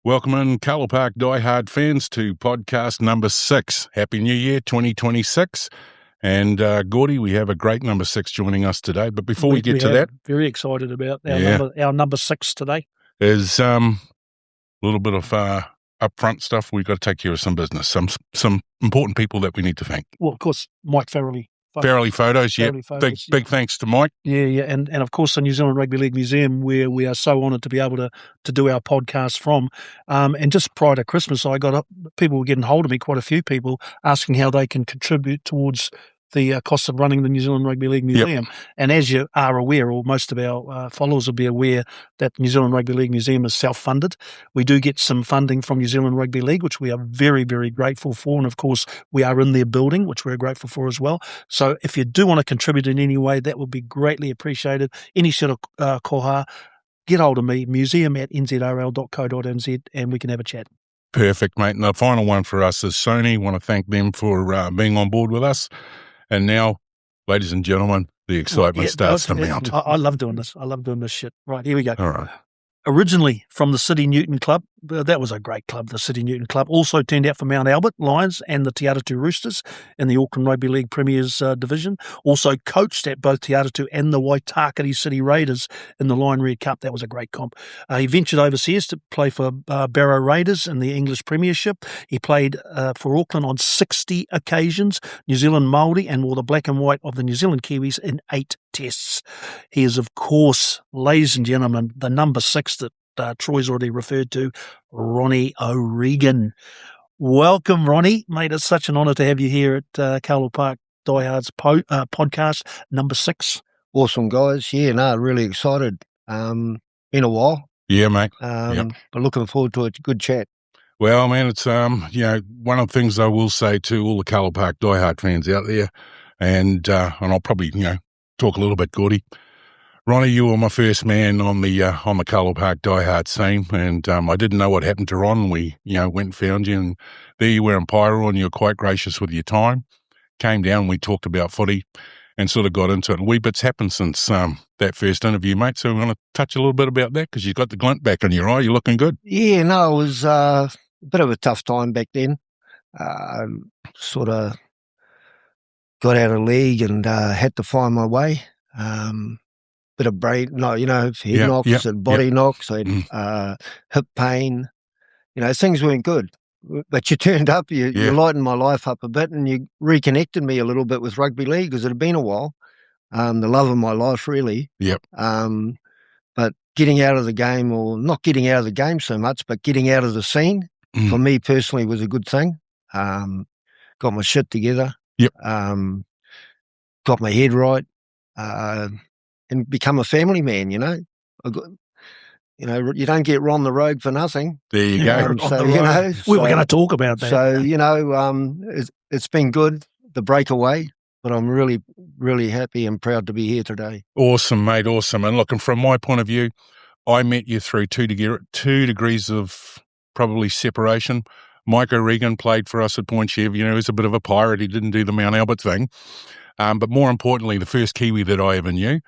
Welcome in, Carlaw Park diehard fans, to podcast number 6. Happy New Year, 2026. And Gordy, we have a great number 6 joining us today. But before we get to that, very excited about our number 6 today. Is a little bit of upfront stuff. We've got to take care of some business, some important people that we need to thank. Well, of course, Mike Farrelly. Photos, yeah. Big thanks to Mike. Yeah, and of course the New Zealand Rugby League Museum, where we are so honoured to be able to do our podcast from. And just prior to Christmas, I got people were getting hold of me, quite a few people, asking how they can contribute towards the cost of running the New Zealand Rugby League Museum. Yep. And as you are aware, or most of our followers will be aware, that the New Zealand Rugby League Museum is self-funded. We do get some funding from New Zealand Rugby League, which we are very, very grateful for. And of course, we are in their building, which we're grateful for as well. So if you do want to contribute in any way, that would be greatly appreciated. Any sort of koha, get hold of me, museum@nzrl.co.nz, and we can have a chat. Perfect, mate. And the final one for us is Sony. Want to thank them for being on board with us. And now, ladies and gentlemen, the excitement starts to mount. I love doing this. I love doing this shit. Right, here we go. All right. Originally from the City Newton Club, that was a great club, the City Newton Club. Also turned out for Mount Albert Lions and the Tiatu Roosters in the Auckland Rugby League Premiers division. Also coached at both Tiatu and the Waitakere City Raiders in the Lion Red Cup. That was a great comp. He ventured overseas to play for Barrow Raiders in the English Premiership. He played for Auckland on 60 occasions, New Zealand Māori, and wore the black and white of the New Zealand Kiwis in 8 tests. He is, of course, ladies and gentlemen, the number 6 that Troy's already referred to, Ronnie O'Regan. Welcome, Ronnie. Mate, it's such an honour to have you here at Carlaw Park Diehards podcast number 6. Awesome, guys. Yeah, really excited. Been a while. Yeah, mate. But looking forward to a good chat. Well, man, it's one of the things I will say to all the Carlaw Park diehard fans out there, and I'll probably talk a little bit, Gordy. Ronnie, you were my first man on the Carlaw Park diehard scene, and I didn't know what happened to Ron. We went and found you, and there you were in Pyro, and you were quite gracious with your time. Came down, we talked about footy, and sort of got into it. A wee bit's happened since that first interview, mate. So we're going to touch a little bit about that because you've got the glint back in your eye. You're looking good. Yeah, it was a bit of a tough time back then. Sort of got out of league and had to find my way. Bit of brain, head knocks and body knocks, and hip pain. Things weren't good. But you turned up, you lightened my life up a bit, and you reconnected me a little bit with rugby league because it had been a while. The love of my life, really. Yep. But getting out of the game, or not getting out of the game so much, but getting out of the scene, for me personally, was a good thing. Got my shit together. Yep. Got my head right. And become a family man, you don't get Ron the Rouge for nothing. There you go. We were going to talk about that. So, it's been good, the breakaway, but I'm really, really happy and proud to be here today. Awesome, mate, awesome. And looking from my point of view, I met you through two degrees of probably separation. Mike O'Regan played for us at Point Chev. He was a bit of a pirate. He didn't do the Mount Albert thing. But more importantly, the first Kiwi that I ever knew,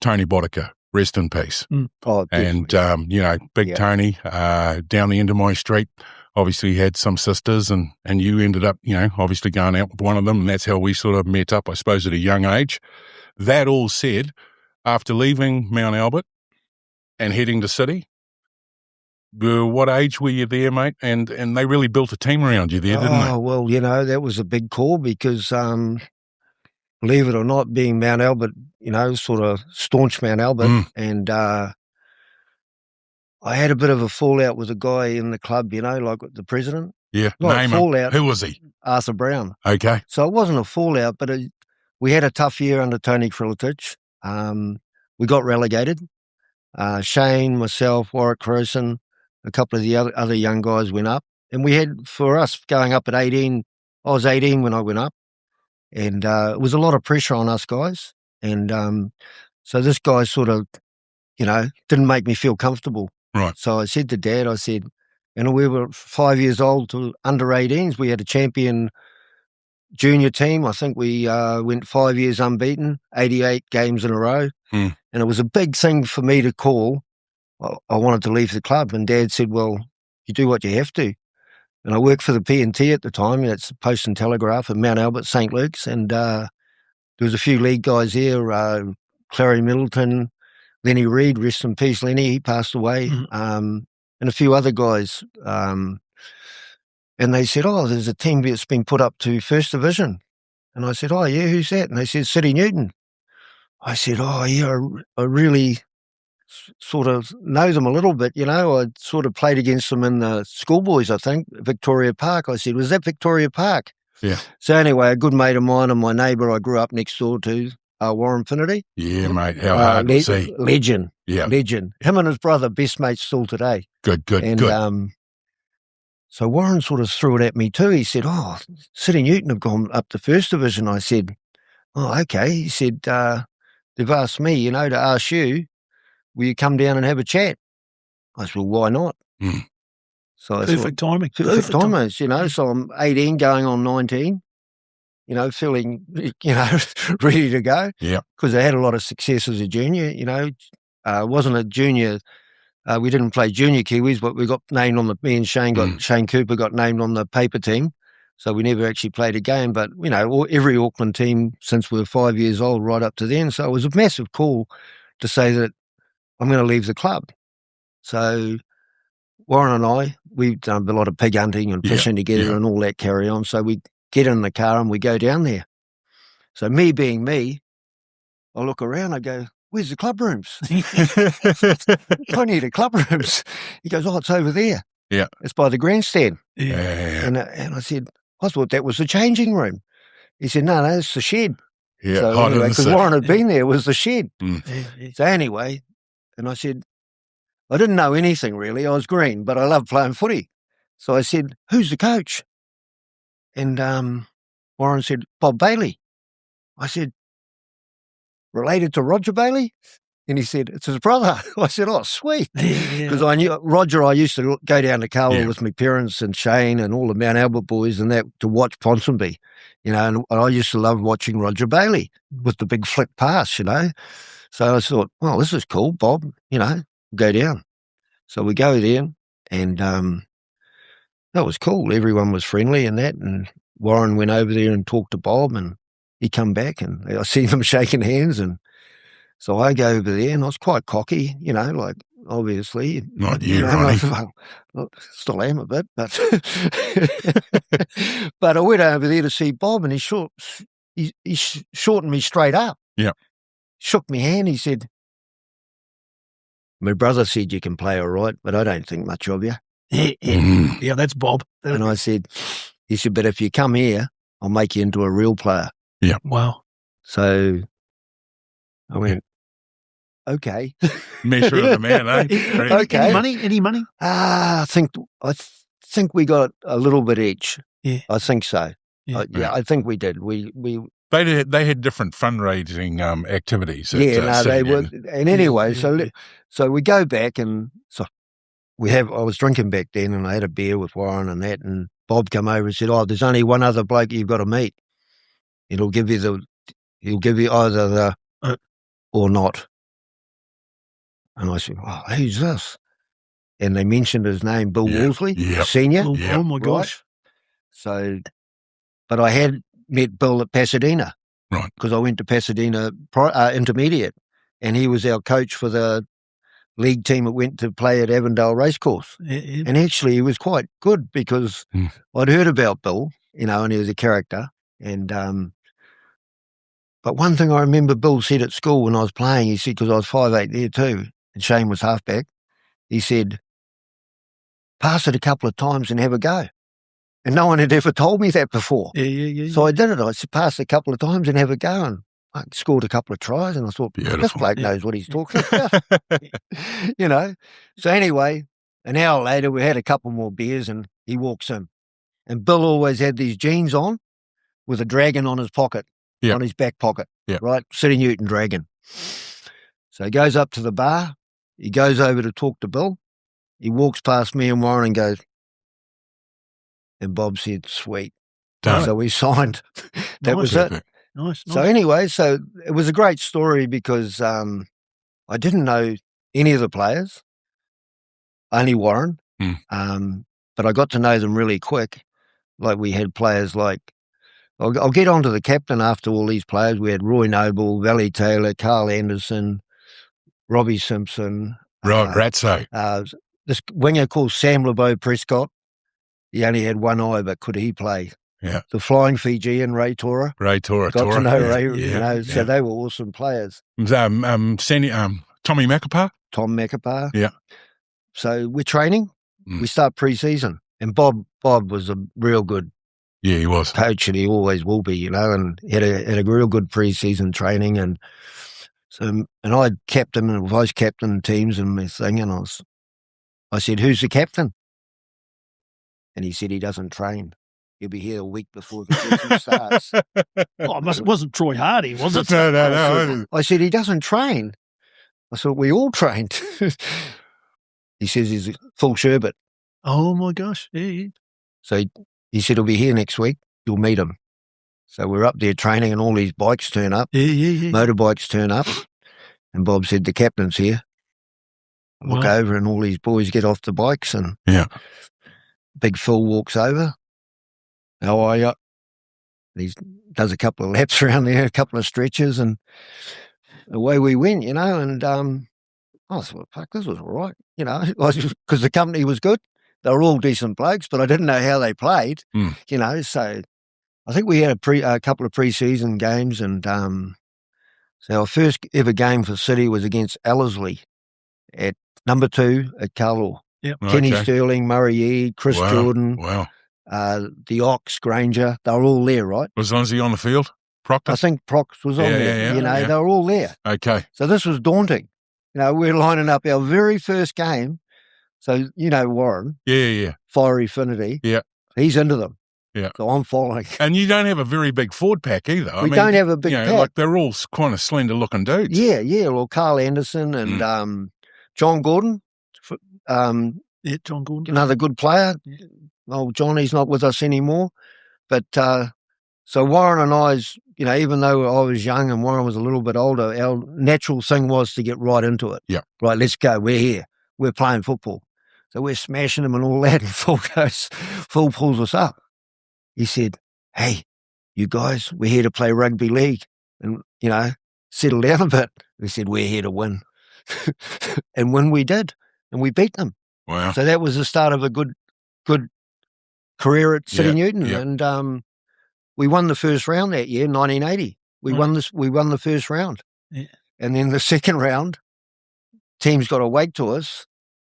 Tony Boddicker, rest in peace. Oh, and, Big Tony, down the end of my street, obviously had some sisters, and you ended up, obviously going out with one of them, and that's how we sort of met up, I suppose, at a young age. That all said, after leaving Mount Albert and heading to City, what age were you there, mate? And they really built a team around you there, didn't they? Oh, well, that was a big call because... believe it or not, being Mount Albert, sort of staunch Mount Albert, and I had a bit of a fallout with a guy in the club, like the president. Yeah, not name a fallout. Him. Who was he? Arthur Brown. Okay. So it wasn't a fallout, but we had a tough year under Tony Kriletich. We got relegated. Shane, myself, Warwick Crowson, a couple of the other young guys went up, and we had, for us, going up at 18, I was 18 when I went up. And it was a lot of pressure on us guys. And so this guy sort of, didn't make me feel comfortable. Right. So I said to Dad, we were 5 years old to under 18s. We had a champion junior team. I think we went 5 years unbeaten, 88 games in a row. And it was a big thing for me to call. I wanted to leave the club. And Dad said, well, you do what you have to. And I worked for the P&T at the time. It's the Post and Telegraph in Mount Albert, St. Luke's. And there was a few league guys there, Clary Middleton, Lenny Reid, rest in peace, Lenny, he passed away, and a few other guys. And they said, oh, there's a team that's been put up to First Division. And I said, oh, yeah, who's that? And they said, City Newton. I said, oh, yeah, I really sort of know them a little bit, you know. I sort of played against them in the schoolboys, I think, Victoria Park. I said, was that Victoria Park? Yeah. So anyway, a good mate of mine and my neighbour I grew up next door to, Warren Finnerty. Yeah, mate, how hard was he? Legend. Yeah. Legend. Him and his brother, best mates still today. Good. And so Warren sort of threw it at me too. He said, oh, City Newton have gone up to First Division. I said, oh, okay. He said, they've asked me, you know, to ask you, will you come down and have a chat? I said, well, why not? So I Perfect timing. Perfect timing, you know. So I'm 18 going on 19, you know, feeling, you know, ready to go. Yeah. Because I had a lot of success as a junior, you know. Wasn't a junior. We didn't play junior Kiwis, but we got named on me and Shane Shane Cooper got named on the paper team. So we never actually played a game. But, you know, every Auckland team since we were 5 years old right up to then. So it was a massive call to say that I'm going to leave the club. So Warren and I, we've done a lot of pig hunting and fishing together and all that carry on. So we get in the car and we go down there. So me being me, I look around, I go, where's the club rooms? I need a club rooms. He goes, oh, it's over there. Yeah. It's by the grandstand. Yeah. And I said, I thought that was the changing room. He said, no, it's the shed. Yeah. So anyway, because Warren had been there, it was the shed. Yeah. So anyway, and I said, I didn't know anything really. I was green, but I loved playing footy. So I said, who's the coach? And Warren said, Bob Bailey. I said, related to Roger Bailey? And he said, it's his brother. I said, oh, sweet. Because I knew Roger, I used to go down to Carlaw with my parents and Shane and all the Mount Albert boys and that to watch Ponsonby, you know, and I used to love watching Roger Bailey with the big flick pass, you know. So I thought, well, this is cool, Bob, you know, go down. So we go there and that was cool. Everyone was friendly and that. And Warren went over there and talked to Bob and he come back and I see them shaking hands. And so I go over there and I was quite cocky, you know, like obviously. Not you, Ronnie. Well, still am a bit, but but I went over there to see Bob and he shortened me straight up. Yeah. Shook me hand. He said, my brother said you can play all right, but I don't think much of you. Yeah, that's Bob. And I said, he said, but if you come here, I'll make you into a real player. Yeah. Wow. So I went, okay. Measure of the man, eh? Okay. Any money? I think we got a little bit each. Yeah. I think so. Yeah. I think we did. They had different fundraising activities. They were. And anyway, so we go back and so I was drinking back then and I had a beer with Warren and that and Bob come over and said, oh, there's only one other bloke you've got to meet. He'll give you either the or not. And I said, oh, who's this? And they mentioned his name, Bill Wolseley, Senior. Oh my gosh. So, but I had met Bill at Pasadena. Right. Because I went to Pasadena Intermediate and he was our coach for the league team that went to play at Avondale Racecourse. Yeah. And actually he was quite good because I'd heard about Bill, you know, and he was a character. And but one thing I remember Bill said at school when I was playing, he said, because I was 5'8" there too, and Shane was halfback, he said, pass it a couple of times and have a go. And no one had ever told me that before. Yeah. So I did it. I said, pass it a couple of times and have a go. And I scored a couple of tries and I thought, this bloke knows what he's talking about. You know. So anyway, an hour later, we had a couple more beers and he walks in. And Bill always had these jeans on with a dragon on his pocket, on his back pocket, right? City Newton dragon. So he goes up to the bar. He goes over to talk to Bill. He walks past me and Warren and goes, and Bob said, sweet. So we signed. That was it. Nice. So anyway, so it was a great story because I didn't know any of the players, only Warren. But I got to know them really quick. Like we had players like, I'll get on to the captain after all these players. We had Roy Noble, Valley Taylor, Carl Anderson, Robbie Simpson. Right, Ratso. This winger called Sam LeBeau Prescott. He only had one eye, but could he play? Yeah. The flying Fijian, Ray Tora. Got to know Ray, so they were awesome players. Tommy Macapar? Tom Macapar. Yeah. So we're training. We start pre-season. And Bob was a real good he was coach, and he always will be, and had a real good pre-season training. And so, and I captain and vice captain teams and my thing, and I said, "Who's the captain?" And he said he doesn't train. He'll be here a week before the season starts. It wasn't Troy Hardy, was it? No. I said, he doesn't train. I said, we all trained. He says he's a full sherbet. Oh, my gosh. Yeah. So he said he'll be here next week. You'll meet him. So we're up there training, and all these bikes turn up. Yeah. Motorbikes turn up. And Bob said, the captain's here. I look over, and all these boys get off the bikes, and Big Phil walks over. How are you? He does a couple of laps around there, a couple of stretches, and away we went, and I thought, fuck, this was all right, because the company was good. They were all decent blokes, but I didn't know how they played, so I think we had a couple of pre-season games, and so our first ever game for City was against Ellerslie at number 2 at Carlaw. Yep. Kenny Sterling, Murray E, Chris Jordan. Wow. The Ox, Granger, they were all there, right? Was Lindsay on the field? Proctor? I think Prox was on there. They were all there. Okay. So this was daunting. We're lining up our very first game. So, Warren. Yeah. Fiery Finity. Yeah. He's into them. Yeah. So I'm following. And you don't have a very big forward pack either. We don't have a big pack. Like they're all kind of slender looking dudes. Yeah. Well, Carl Anderson and John Gordon. John Gordon. Another good player. Yeah. Well, Johnny's not with us anymore. But so Warren and I's, even though I was young and Warren was a little bit older, our natural thing was to get right into it. Yeah. Right, let's go. We're here. We're playing football. So we're smashing them and all that, and Phil pulls us up. He said, hey, you guys, we're here to play rugby league. And, settle down a bit. We said, we're here to win. And when we did, and we beat them. Wow. So that was the start of a good career at City Newton. Yeah. And we won the first round that year, 1980. We won the first round. Yeah. And then the second round, teams got awake to us.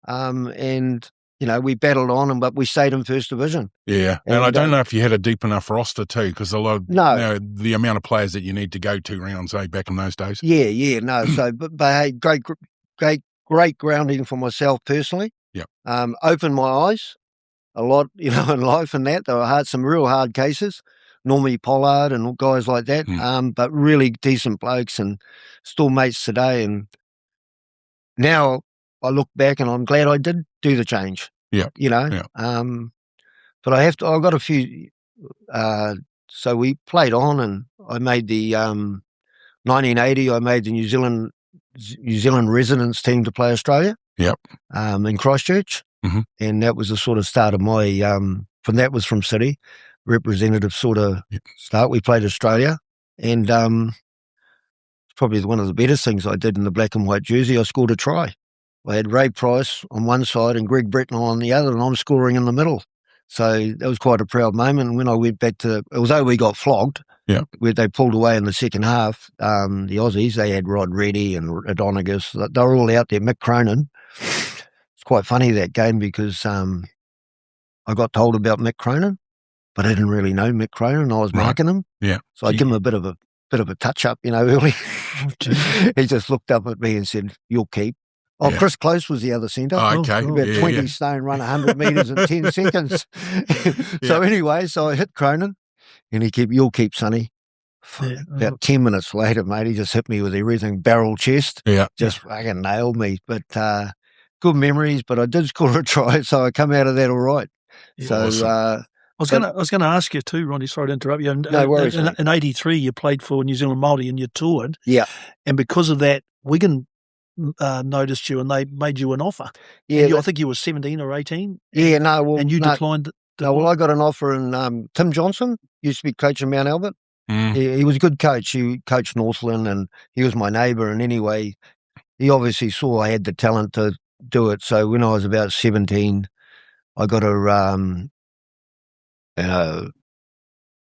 And we battled on, but we stayed in first division. Yeah, and I don't know if you had a deep enough roster too, because a lot of the amount of players that you need to go 2 rounds, back in those days. Yeah, no. So, but hey, great grounding for myself personally. Yeah. Opened my eyes a lot, in life and that. There were some real hard cases, Normie Pollard and guys like that. But really decent blokes and still mates today. And now I look back and I'm glad I did do the change. Yeah. But I've got a few, so we played on, and I made the, 1980, I made the New Zealand residents team to play Australia. Yep. In Christchurch. Mm-hmm. And that was the sort of start of my, from City, representative sort of start. We played Australia, and it's probably one of the better things I did in the black and white jersey. I scored a try. I had Ray Price on one side and Greg Britnell on the other, and I'm scoring in the middle. So that was quite a proud moment. And when I went back although we got flogged, where they pulled away in the second half, the Aussies, they had Rod Reddy and Adonagus. They were all out there. Mick Cronin. It's quite funny, that game, because I got told about Mick Cronin, but I didn't really know Mick Cronin. I was marking him. Yeah. So I give him a bit of a touch up, early. He just looked up at me and said, "You'll keep." Oh, yeah. Chris Close was the other centre. Oh, okay. About 20 stone, run 100 metres in 10 seconds. So anyway, I hit Cronin, and he "You'll keep, Sonny." About 10 minutes later, mate, he just hit me with everything, barrel chest. Yeah. Just fucking nailed me. But good memories, but I did score a try, so I come out of that all right. Yeah, so awesome. I was going to ask you too, Ronnie. Sorry to interrupt you. No worries. In '83, you played for New Zealand Māori and you toured. Yeah. And because of that, Wigan noticed you and they made you an offer. Yeah, I think you were 17 or 18. Yeah, no, well, and you no, declined. No, well, I got an offer, and Tim Johnson used to be coach in Mount Albert. Mm. He was a good coach. He coached Northland, and he was my neighbour. And anyway, he obviously saw I had the talent to do it. So when I was about 17, I got a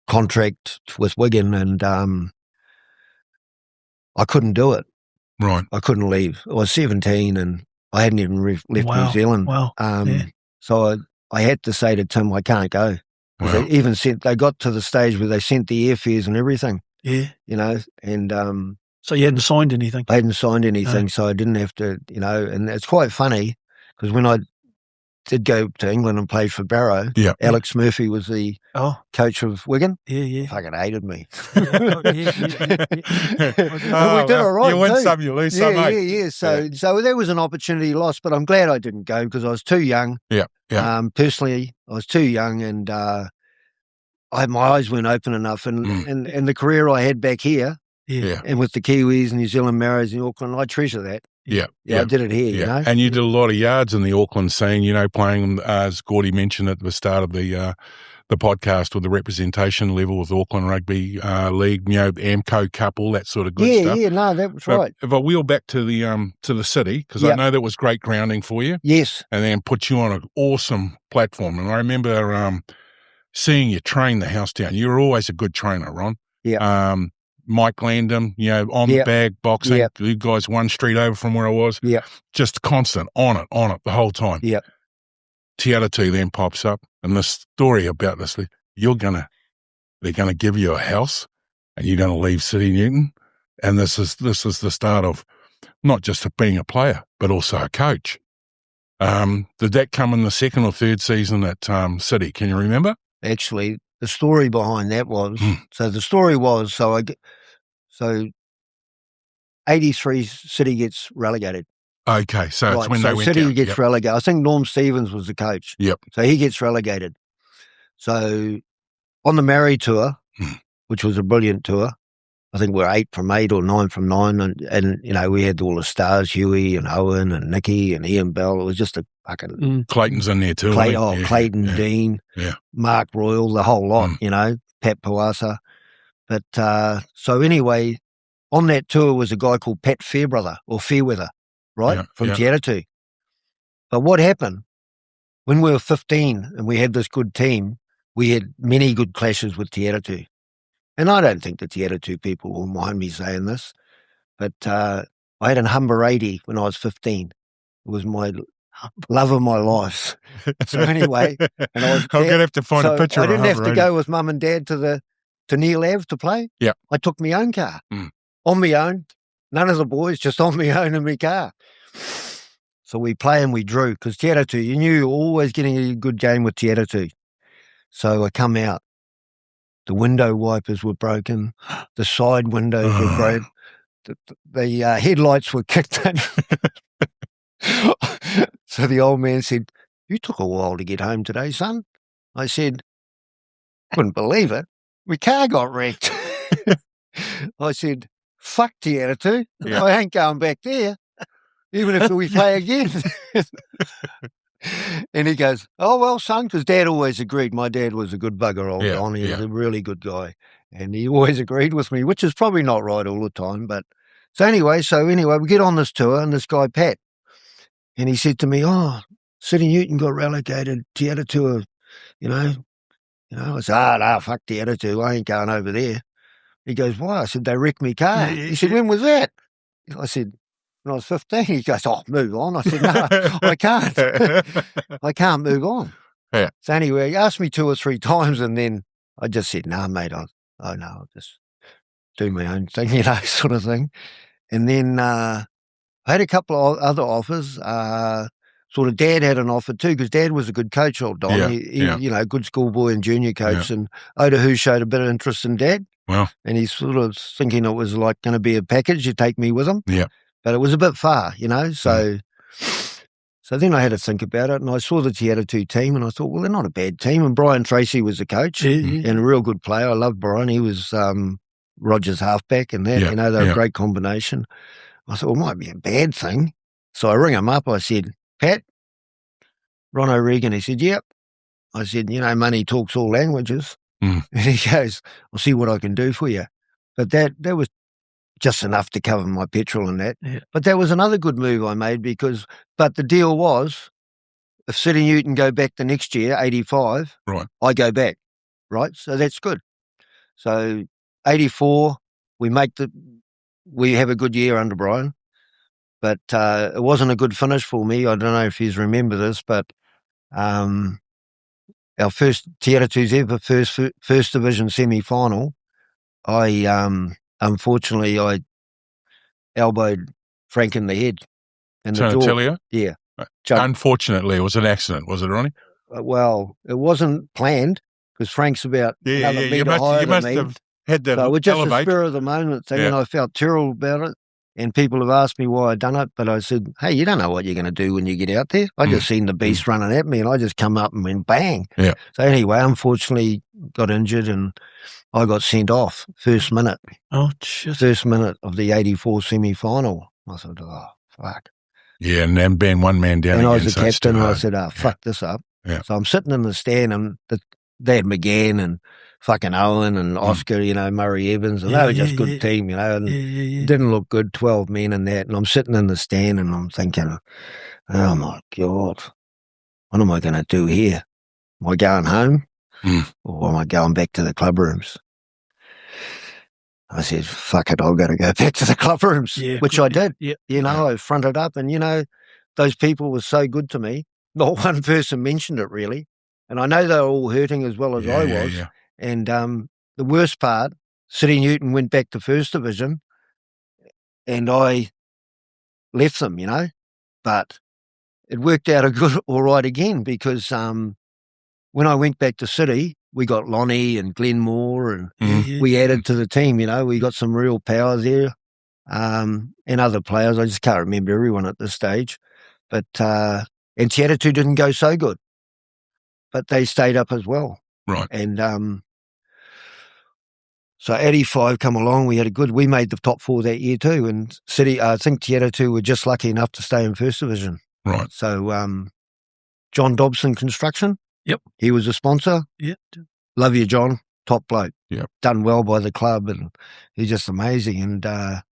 contract with Wigan, and I couldn't do it. Right. I couldn't leave. I was 17, and I hadn't even left New Zealand. Wow. So I had to say to Tim, I can't go. Wow. They even they got to the stage where they sent the airfares and everything. Yeah. And so you hadn't signed anything? I hadn't signed anything, No. so I didn't have to, and it's quite funny because when I did go to England and play for Barrow, Alex Murphy was the coach of Wigan. Yeah. Fucking hated me. Yeah. We did all right. You win too. some, you lose some, mate. Yeah. So there was an opportunity lost, but I'm glad I didn't go because I was too young. Yeah. Personally, I was too young, and my eyes weren't open enough. And the career I had back here, and with the Kiwis and New Zealand Mariners in Auckland, I treasure that. Yeah. I did it here, And you did a lot of yards in the Auckland scene, playing, as Gordy mentioned at the start of the podcast, with the representation level with Auckland Rugby League, AMCO Cup, all that sort of good stuff. Yeah, no, that was right. If I wheel back to the city, because I know that was great grounding for you. Yes. And then put you on an awesome platform. And I remember seeing you train the house down. You were always a good trainer, Ron. Yeah. Mike Landham, on the bag, boxing. Yep. You guys 1 street over from where I was. Yeah. Just constant, on it the whole time. Yeah. Tiatu then pops up, and the story about this, they're gonna give you a house, and you're gonna leave City Newton, and this is the start of not just being a player, but also a coach. Did that come in the 2nd or 3rd season at City? Can you remember? Actually, the story behind that was, so 83 City gets relegated. Okay, so it's when they went City down. gets relegated. I think Norm Stevens was the coach. Yep. So he gets relegated. So on the Maori tour, which was a brilliant tour, I think we're 8 from 8 or 9 from 9, and we had all the stars, Huey and Owen and Nicky and Ian Bell. It was just a fucking Clayton's in there too. Clayton, Dean, Mark Royal, the whole lot, Pat Pawasa. But so anyway, on that tour was a guy called Pat Fairbrother or Fairweather, right, from Tiatu. But what happened when we were 15 and we had this good team? We had many good clashes with Tiatu. And I don't think the Tiatu people will mind me saying this, but I had an Humber 80 when I was 15. It was my love of my life. So anyway, and I'm going to have to find a picture. I didn't have to go with mum and dad to Neil Ave to play. Yeah, I took my own car on my own. None of the boys, just on my own in my car. So we play and we drew because Tiatu, you knew you were always getting a good game with Tiatu. So I come out. The window wipers were broken. The side windows were broken. The headlights were kicked in. So the old man said, "You took a while to get home today, son." I said, "Couldn't believe it. My car got wrecked." I said, "Fuck Tiatu. I ain't going back there, even if we play again." And he goes, "Oh, well, son," because Dad always agreed. My dad was a good bugger, old Don. He was a really good guy. And he always agreed with me, which is probably not right all the time. But so anyway, we get on this tour, and this guy, Pat, and he said to me, "Oh, City Newton got relegated, Tiatu, I said, no, fuck Tiatu. I ain't going over there." He goes, "Why?" I said, "They wrecked me car." He said, "When was that?" I said, "When I was 15. He goes, "Oh, move on." I said, "No, I can't. I can't move on." Yeah. So anyway, he asked me 2 or 3 times, and then I just said, "No, mate, I'll just do my own thing," sort of thing. And then I had a couple of other offers. Sort of Dad had an offer too, because Dad was a good coach, old Don. He good schoolboy and junior coach. Yeah. And Otahu showed a bit of interest in Dad. Wow. And he's sort of thinking it was like going to be a package. You take me with him. Yeah. But it was a bit far, So then I had to think about it, and I saw the Tiatu team, and I thought, well, they're not a bad team. And Brian Tracy was the coach, and a real good player. I love Brian. He was Rogers halfback, and that, they were a great combination. I thought, well, it might be a bad thing. So I ring him up. I said, Pat, Ron O'Regan. He said, yep. I said, money talks all languages. Mm. And he goes, I'll see what I can do for you. But that was just enough to cover my petrol and that. Yeah. But that was another good move I made but the deal was, if City Newton go back the next year, 85, Right. I go back, right? So that's good. So 84, we have a good year under Brian, but it wasn't a good finish for me. I don't know if you remember this, but our first Tiatu's ever first division semi-final, unfortunately I elbowed Frank in the head. In the jaw. Telio? Yeah. Unfortunately, it was an accident, was it, Ronnie? Well, it wasn't planned because Frank's about another metre higher than me. Have had that so it was just elevate. a spur of the moment thing, and I felt terrible about it. And people have asked me why I'd done it, but I said, hey, you don't know what you're going to do when you get out there. I just seen the beast running at me, and I just come up and went bang. Yeah. So anyway, unfortunately, got injured, and I got sent off first minute. Oh, shit. First minute of the 84 semi-final. I thought, oh, fuck. Yeah, and then being one man down and again. I was the captain, and I said, fuck this up. Yeah. So I'm sitting in the stand, and they had McGann and fucking Owen and Oscar, Murray Evans, and they were just good team, and didn't look good, 12 men and that. And I'm sitting in the stand, and I'm thinking, oh my God, what am I going to do here? Am I going home or am I going back to the club rooms? I said, fuck it, I've got to go back to the club rooms, which I did. Yeah. I fronted up, and, those people were so good to me. Not one person mentioned it, really. And I know they were all hurting as well as I was. Yeah. And the worst part, City Newton went back to First Division, and I left them, But it worked out all right again, because when I went back to City, we got Lonnie and Glenmore, and we added to the team, we got some real power there, and other players. I just can't remember everyone at this stage. But and Tiatu didn't go so good, but they stayed up as well. Right. And so 85 come along, we made the top four that year too, and City, I think Tiatu were just lucky enough to stay in First Division. Right. So John Dobson Construction, yep, he was a sponsor. Yep. Love you, John, top bloke. Yep. Done well by the club, and he's just amazing. And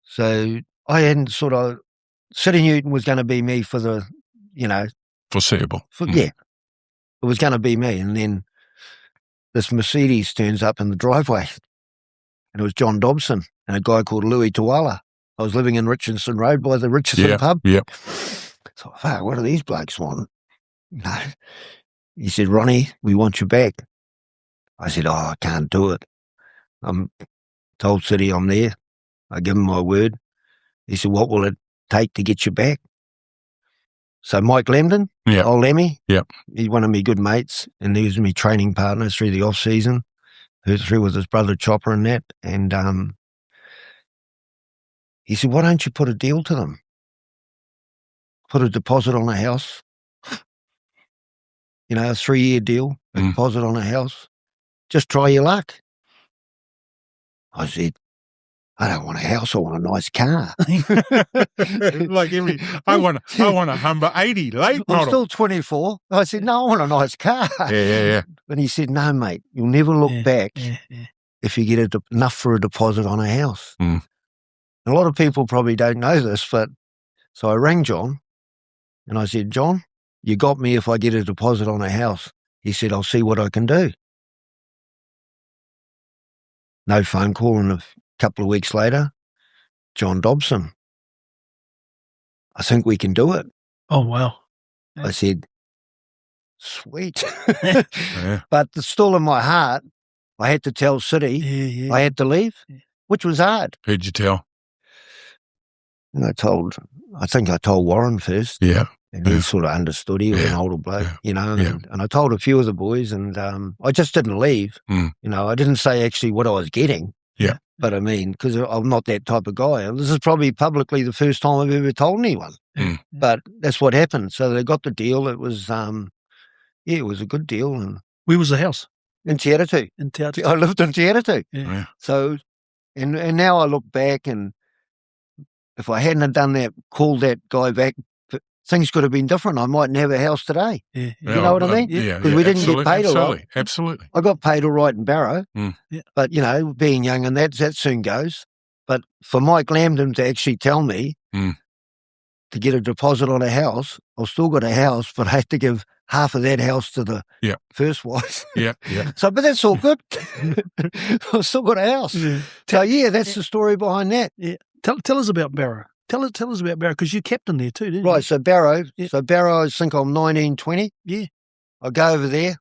so I hadn't City Newton was going to be me for the, foreseeable. It was going to be me. And then this Mercedes turns up in the driveway, and it was John Dobson and a guy called Louis Tuala. I was living in Richardson Road by the Richardson pub. Yep. So, fuck, what do these blokes want? No. He said, Ronnie, we want you back. I said, I can't do it. I'm told City I'm there. I give him my word. He said, what will it take to get you back? So Mike Lambden, old Lemmy, he's one of my good mates, and he was my training partner through the off-season, through with his brother Chopper and that. And he said, why don't you put a deal to them? Put a deposit on a house, a 3-year deal, a deposit on a house. Just try your luck. I said, I don't want a house, I want a nice car. I want a Humber 80 late model. I'm still 24. I said, no, I want a nice car. Yeah. But he said, no, mate, you'll never look back if you get enough for a deposit on a house. A lot of people probably don't know this, but so I rang John and I said, John, you got me if I get a deposit on a house. He said, I'll see what I can do. No phone call, and a couple of weeks later, John Dobson, I think we can do it. Oh, wow. I said, sweet. But it's still in my heart, I had to tell City I had to leave, which was hard. Who'd you tell? And I think I told Warren first. Yeah. And he sort of understood. He was an older bloke, and I told a few of the boys, and I just didn't leave. I didn't say actually what I was getting. Yeah. But I mean, because I'm not that type of guy. This is probably publicly the first time I've ever told anyone. But that's what happened. So they got the deal. It was, it was a good deal. And where was the house? In Tiatu. I lived in Tiatu. Yeah. So, and now I look back, and if I hadn't have done that, called that guy back, things could have been different. I mightn't have a house today. Yeah. You know what I mean? Yeah. Because we didn't get paid all right. Absolutely. I got paid all right in Barrow, Yeah. but, being young and that soon goes. But for Mike Lambden to actually tell me to get a deposit on a house, I've still got a house, but I had to give half of that house to the first wife. Yeah. So, but that's all good. I've still got a house. Yeah. So, that's the story behind that. Yeah. Tell us about Barrow. Tell us about Barrow, because you're captain there too, didn't you? Right, so Barrow, I think I'm 19, 20. Yeah. I go over there.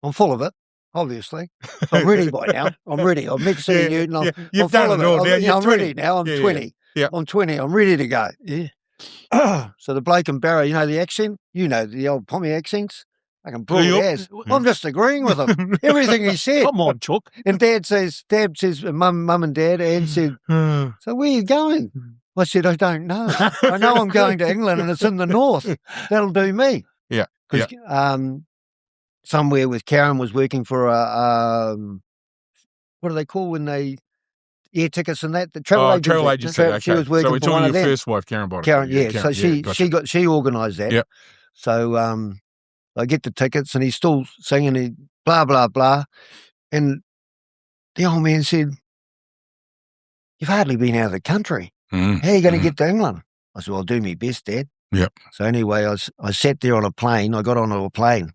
I'm full of it, obviously. I'm ready by now. I'm ready. I'm mixing Newton. You've done it all now. I'm ready now. I'm 20. Yeah. I'm 20. I'm ready to go. Yeah. So the bloke in Barrow, the accent? The old Pommy accents? I can pull it as. I'm just agreeing with him. Everything he said. Come on, Chuck. And Dad says, Mum and Dad, Anne said, so where are you going? I said, I don't know. I know I'm going to England and it's in the north. That'll do me. Yeah. Because somewhere with Karen was working for what do they call when they air tickets and that? The travel agency. Travel agency. Okay. She was working so we're for one talking of your them. first wife, Karen Bottom. Karen, yeah. Karen, so gotcha. she organised that. Yep. So I get the tickets and he's still singing blah, blah, blah. And the old man said, you've hardly been out of the country. How are you going to get to England? I said, well, I'll do my best, Dad. Yep. So anyway, I sat there on a plane. I got onto a plane.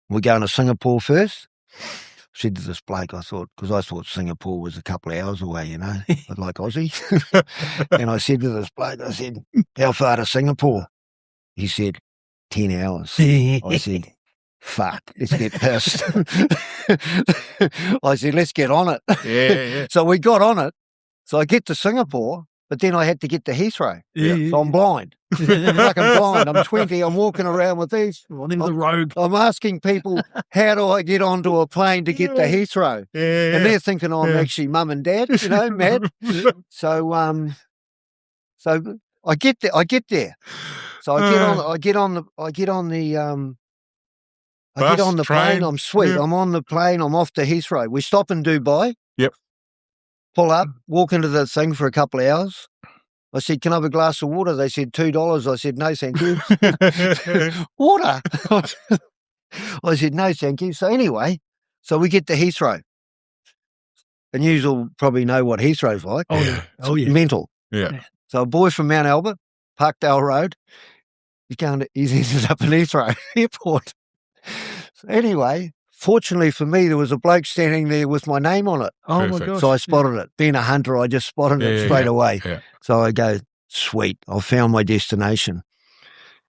We're going to Singapore first. I said to this bloke, because I thought Singapore was a couple of hours away, like Aussie. And I said to this bloke, how far to Singapore? He said, 10 hours. I said, fuck, let's get pissed. I said, let's get on it. Yeah. So we got on it. So I get to Singapore, but then I had to get to Heathrow. Yeah. So I'm blind. Fucking blind. I'm 20. I'm walking around with these. Running the rogue. I'm asking people, how do I get onto a plane to get to Heathrow? Yeah. And they're thinking I'm actually mum and dad, mad. So I get there. So I get on the plane. I'm sweet. Yeah. I'm on the plane. I'm off to Heathrow. We stop in Dubai. Yep. Pull up, walk into the thing for a couple of hours. I said, can I have a glass of water? They said, $2. I said, no, thank you. Water? I said, no, thank you. So anyway, we get to Heathrow. And you'll probably know what Heathrow's like. Oh, yeah. Oh, yeah. Mental. Yeah. So a boy from Mount Albert, Parkdale Road, he's ended up in Heathrow Airport. So anyway, fortunately for me, there was a bloke standing there with my name on it. Oh, Perfect. my gosh. So I spotted it. Being a hunter, I just spotted it straight away. Yeah. So I go, sweet, I found my destination.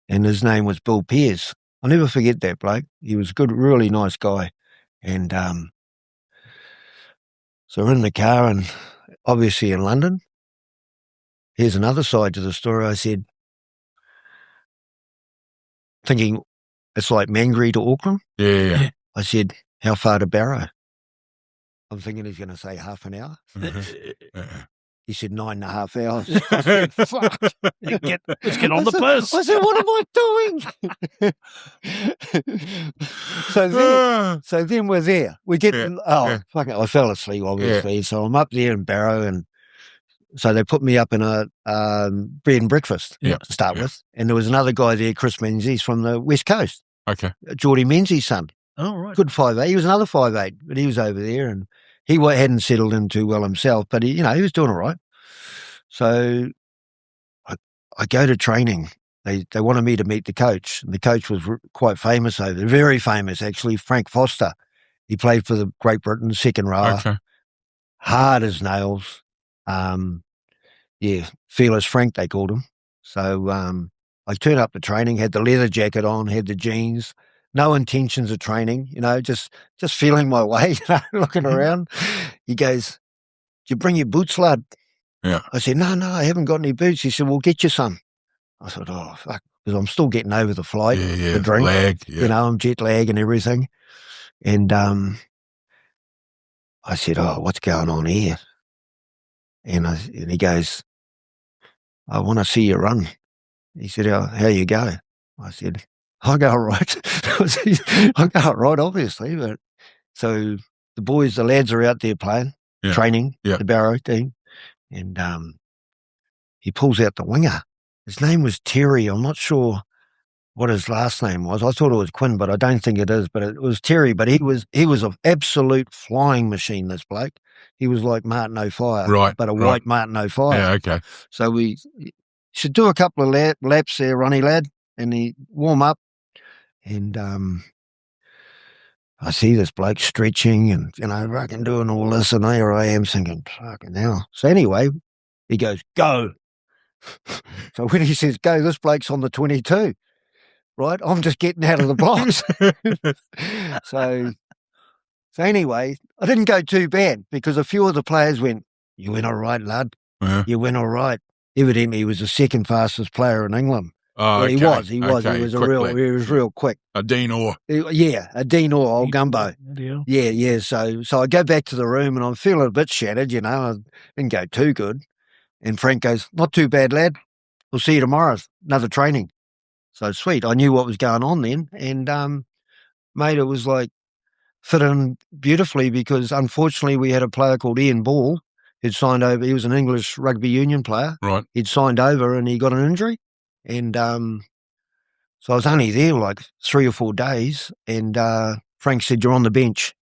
And his name was Bill Pearce. I'll never forget that bloke. He was a good, really nice guy. And so we're in the car and obviously in London. Here's another side to the story. I said, thinking it's like Mangere to Auckland. Yeah. I said, how far to Barrow? I'm thinking he's going to say half an hour. He said 9.5 hours. I said, fuck. Let's get on the bus. I said, what am I doing? So then we're there. We get, fuck it, I fell asleep, obviously. Yeah. So I'm up there in Barrow, and so they put me up in a bread and breakfast to start with. And there was another guy there, Chris Menzies, from the West Coast. Okay. Geordie Menzies' son. Oh, right. Good 5'8". He was another 5'8", but he was over there, and he hadn't settled in too well himself, but he was doing all right. So I go to training. They wanted me to meet the coach, and the coach was quite famous over there, very famous actually, Frank Foster. He played for the Great Britain, second rower, hard as nails. Fearless Frank, they called him. So I turned up to training, had the leather jacket on, had the jeans, no intentions of training, just feeling my way, looking around. He goes, "Did you bring your boots, lad?" Yeah. I said, no, I haven't got any boots. He said, well, get you some. I said, oh, fuck, because I'm still getting over the flight, the drink, lag, I'm jet lag and everything. And I said, oh, what's going on here? And he goes, I want to see you run. He said, how you go? I said, I go all right. I go all right, obviously. But so the lads are out there playing, training, the Barrow team. And he pulls out the winger. His name was Terry. I'm not sure what his last name was. I thought it was Quinn, but I don't think it is. But it was Terry. But he was an absolute flying machine, this bloke. He was like Martin O'Fire, Right, but a right. white Martin O'Fire. Yeah, okay. So we should do a couple of laps there, Ronnie lad, and he warm up. And I see this bloke stretching and, fucking doing all this. And here I am thinking, fucking hell. So anyway, he goes, go. So when he says go, this bloke's on the 22. Right, I'm just getting out of the blocks. So anyway, I didn't go too bad because a few of the players went, you went all right, lad. Yeah. You went all right. Evidently, he was the second fastest player in England. Oh, well, okay. He was Okay. He was Quick real quick. A Dean Orr. Yeah, a Dean Orr, old Gumbo. Yeah. So I go back to the room and I'm feeling a bit shattered. I didn't go too good. And Frank goes, not too bad, lad. We'll see you tomorrow. Another training. So sweet. I knew what was going on then. And, mate, it was like fit in beautifully because unfortunately we had a player called Ian Ball who'd signed over. He was an English rugby union player. Right. He'd signed over and he got an injury. And so I was only there like 3 or 4 days. And Frank said, you're on the bench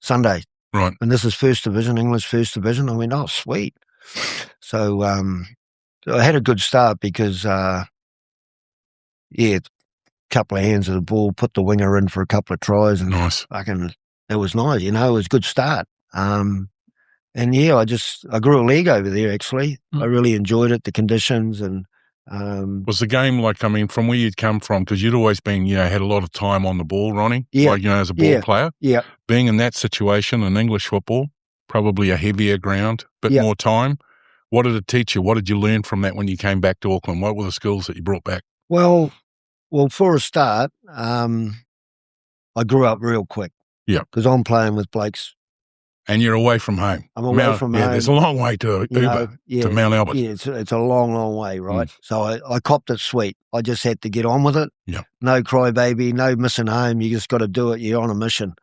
Sunday. Right. And this is First Division, English First Division. I went, oh, sweet. So I had a good start because a couple of hands of the ball, put the winger in for a couple of tries, and nice. Fucking, it was nice. It was a good start. And yeah, I grew a leg over there. Actually, I really enjoyed it. The conditions and was the game like? I mean, from where you'd come from, because you'd always been, had a lot of time on the ball, Ronnie. Yeah. Like, as a ball player. Yeah. Being in that situation in English football, probably a heavier ground, bit more time. What did it teach you? What did you learn from that when you came back to Auckland? What were the skills that you brought back? Well, for a start, I grew up real quick. Yeah. Because I'm playing with blokes. And you're away from home. I'm away from home. Yeah, there's a long way to Uber, to Mount Albert. Yeah, it's a long, long way, right? So I copped it sweet. I just had to get on with it. Yeah. No crybaby, no missing home. You just got to do it. You're on a mission.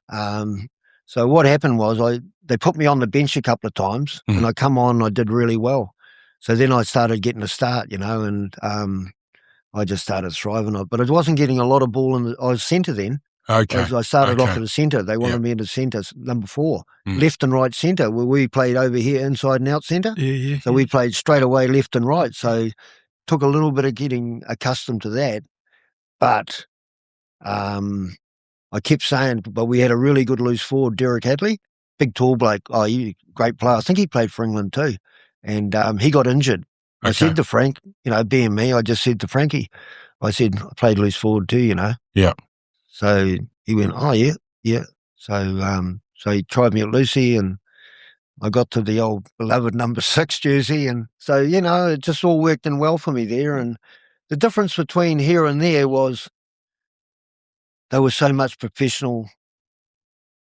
So what happened was they put me on the bench a couple of times and I come on and I did really well. So then I started getting a start, and I just started thriving. But I wasn't getting a lot of ball I was centre then. Okay. I started off at the centre. They wanted me into centre, number 4. Left and right centre, where we played over here inside and out centre. Yeah. So we played straight away left and right. So took a little bit of getting accustomed to that. But I kept saying, but we had a really good loose forward, Derek Hadley, big tall bloke. Oh, he great player. I think he played for England too. And he got injured. Okay. I said to Frank, being me, I just said to Frankie, I said, I played loose forward too, Yeah. So he went, oh, yeah. So he tried me at Lucy and I got to the old beloved number 6 jersey. And so, it just all worked in well for me there. And the difference between here and there was there was so much professional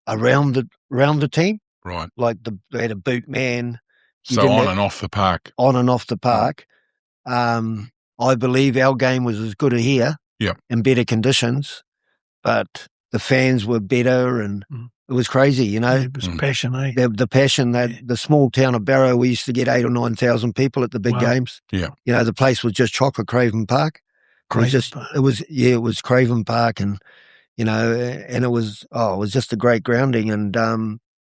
around the team. Right. Like they had a boot man. So on and off the park. On and off the park. I believe our game was as good here. Yeah. In better conditions. But the fans were better and it was crazy, Yeah, it was passion, eh? The passion that the small town of Barrow, we used to get 8,000 or 9,000 people at the big games. Yeah. The place was just chock-a Craven Park. It was Craven Park and, and it was just a great grounding. And,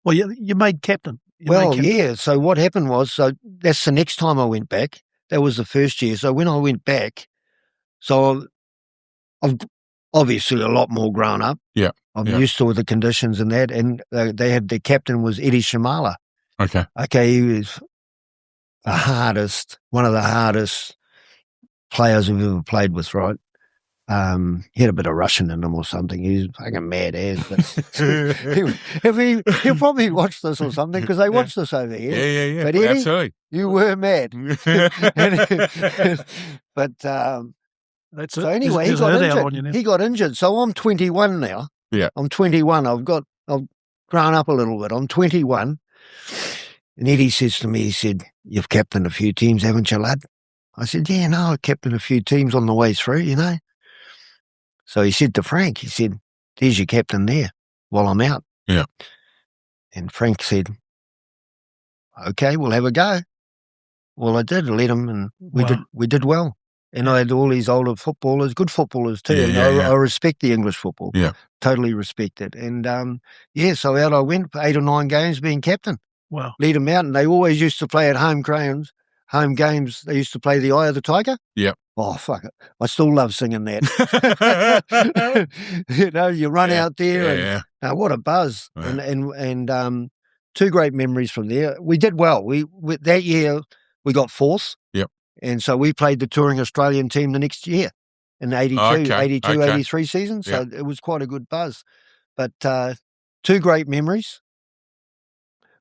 well, you made captain. Yeah. So what happened was, that's the next time I went back. That was the first year. So when I went back, I've obviously a lot more grown up. Yeah. I'm used to the conditions and that. And they had their captain was Eddie Shamala. Okay. He was one of the hardest players I've ever played with, right? He had a bit of Russian in him or something. He was fucking mad ass. But he'll probably watch this or something because they watch this over here. Yeah. But Eddie, absolutely. You were mad. But that's so anyway, he got injured. He got injured. So I'm 21 now. Yeah. I'm 21. I've grown up a little bit. I'm 21. And Eddie says to me, he said, you've captained a few teams, haven't you, lad? I said, yeah, no, I captained a few teams on the way through, So he said to Frank, he said, there's your captain there while I'm out. Yeah. And Frank said, okay, we'll have a go. Well, I did let him, and Wow. we did well. And I had all these older footballers, good footballers too. I respect the English football. Yeah. Totally respect it. And so out I went for 8 or 9 games being captain. Wow. Lead them out, and they always used to play at home games. They used to play the Eye of the Tiger. Yeah. Oh, fuck it. I still love singing that. You run out there and what a buzz. Yeah. And 2 great memories from there. We did well. We that year we got 4th. Yep. And so we played the touring Australian team the next year in the 83 season. So it was quite a good buzz. But 2 great memories.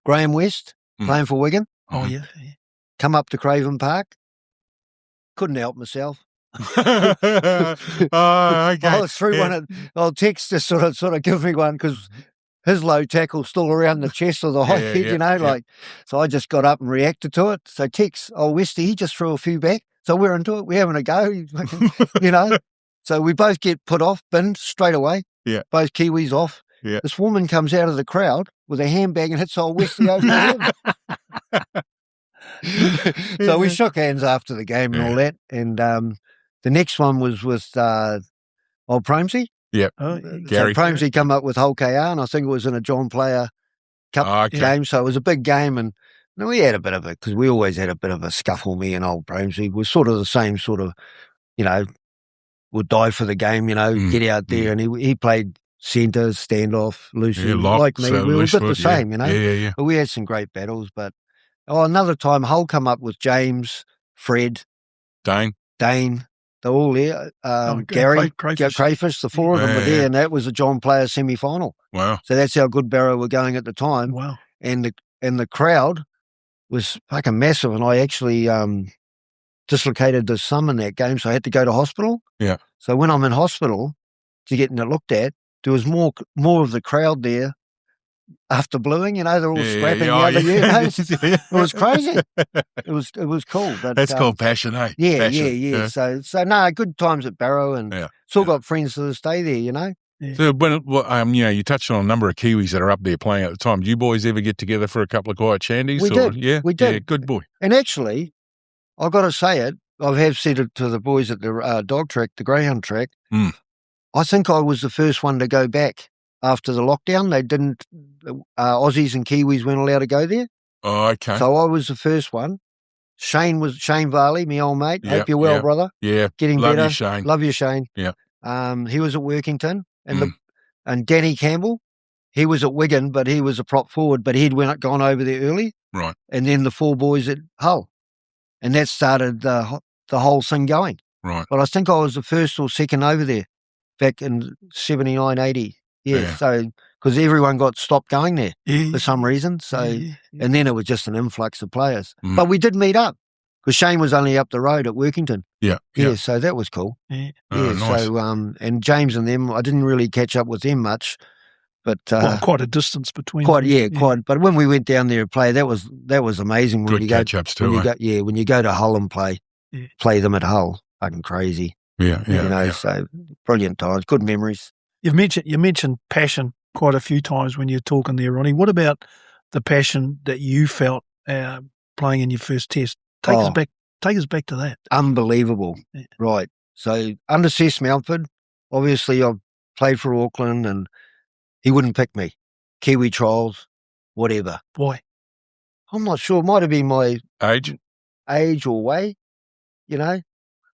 Graham West playing for Wigan. Oh, yeah. Come up to Craven Park. Couldn't help myself. Okay. I threw one. I'll text to sort of give me one because his low tackle's still around the chest or the high head, So I just got up and reacted to it. So text, Westy, he just threw a few back. So we're into it. We're having a go, So we both get put off, binned straight away. Yeah. Both Kiwis off. Yeah. This woman comes out of the crowd with a handbag and hits old Westy over the head. So we shook hands after the game and all that. And the next one was with old Promesy. Yep. Gary. So Promesy come up with whole KR, and I think it was in a John Player Cup game. So it was a big game, and we had a bit of it because we always had a bit of a scuffle. Me and old Promesy was sort of the same sort of, would die for the game. Get out there, and he played centre, standoff, loosey, like me. We were a bit the same, Yeah. But we had some great battles. But another time, Hull come up with James, Fred, Dane. They're all there. Gary, Crayfish, the 4 of them were there, and that was a John Player semi-final. Wow. So that's how good Barrow were going at the time. Wow. And the crowd was fucking massive, and I actually dislocated the thumb in that game, so I had to go to hospital. Yeah. So when I'm in hospital to get it looked at, there was more of the crowd there after bluing, they're all scrapping the other year. It was crazy. It was cool. But that's called passion, hey? Yeah, passion. yeah. So no, good times at Barrow, and still got friends to this day there, Yeah. So when you touched on a number of Kiwis that are up there playing at the time. Do you boys ever get together for a couple of quiet shandies? We did. Yeah, we did. Yeah, good boy. And actually, I've got to say it. I have said it to the boys at the dog track, the greyhound track. I think I was the first one to go back after the lockdown. They didn't. Aussies and Kiwis weren't allowed to go there. Oh, okay. So I was the first one. Shane Varley, my old mate. Hope you're well, brother. Yeah. Getting Love better. you, Shane. Love you, Shane. Yeah. He was at Workington, and Danny Campbell, he was at Wigan, but he was a prop forward, but he'd gone over there early. Right. And then the 4 boys at Hull, and that started the whole thing going. Right. But I think I was the first or second over there back in 79, 80. Yeah. So because everyone got stopped going there for some reason. So and then it was just an influx of players. But we did meet up. Because Shane was only up the road at Workington. Yeah. So that was cool. Yeah. Nice. So, and James and them, I didn't really catch up with them much. But quite a distance between quite. But when we went down there to play, that was amazing. When good you catch-ups too, when you go to Hull and play them at Hull. Fucking crazy. Yeah. So brilliant times, good memories. You mentioned passion quite a few times when you're talking there, Ronnie. What about the passion that you felt playing in your first test? Take us back to that. Unbelievable. Yeah. Right. So under Seth Mountford, obviously I played for Auckland and he wouldn't pick me. Kiwi trials, whatever. Why? I'm not sure. It might have been my age or way,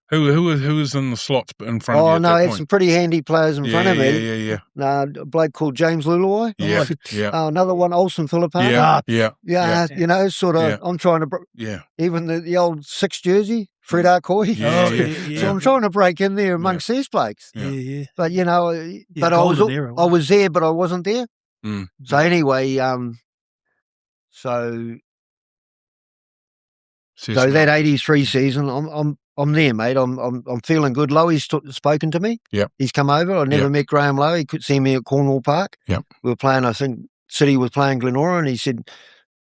Who was in the slots in front of you? Oh, no, I had some pretty handy players in front of me. Yeah. A bloke called James Luluai. Yeah. Another one, Olsen Philippine. Yeah. Sort of, I'm trying to, even the old 6 jersey, Fred Arcoy. So I'm trying to break in there amongst these blokes. Yeah. But, but I was there, but I wasn't there. So anyway, so that 83 season, I'm there, mate. I'm feeling good. Lowy's spoken to me. Yeah, he's come over. I never met Graham Lowe. He could see me at Cornwall Park. Yeah, we were playing. I think City was playing Glenora, and he said,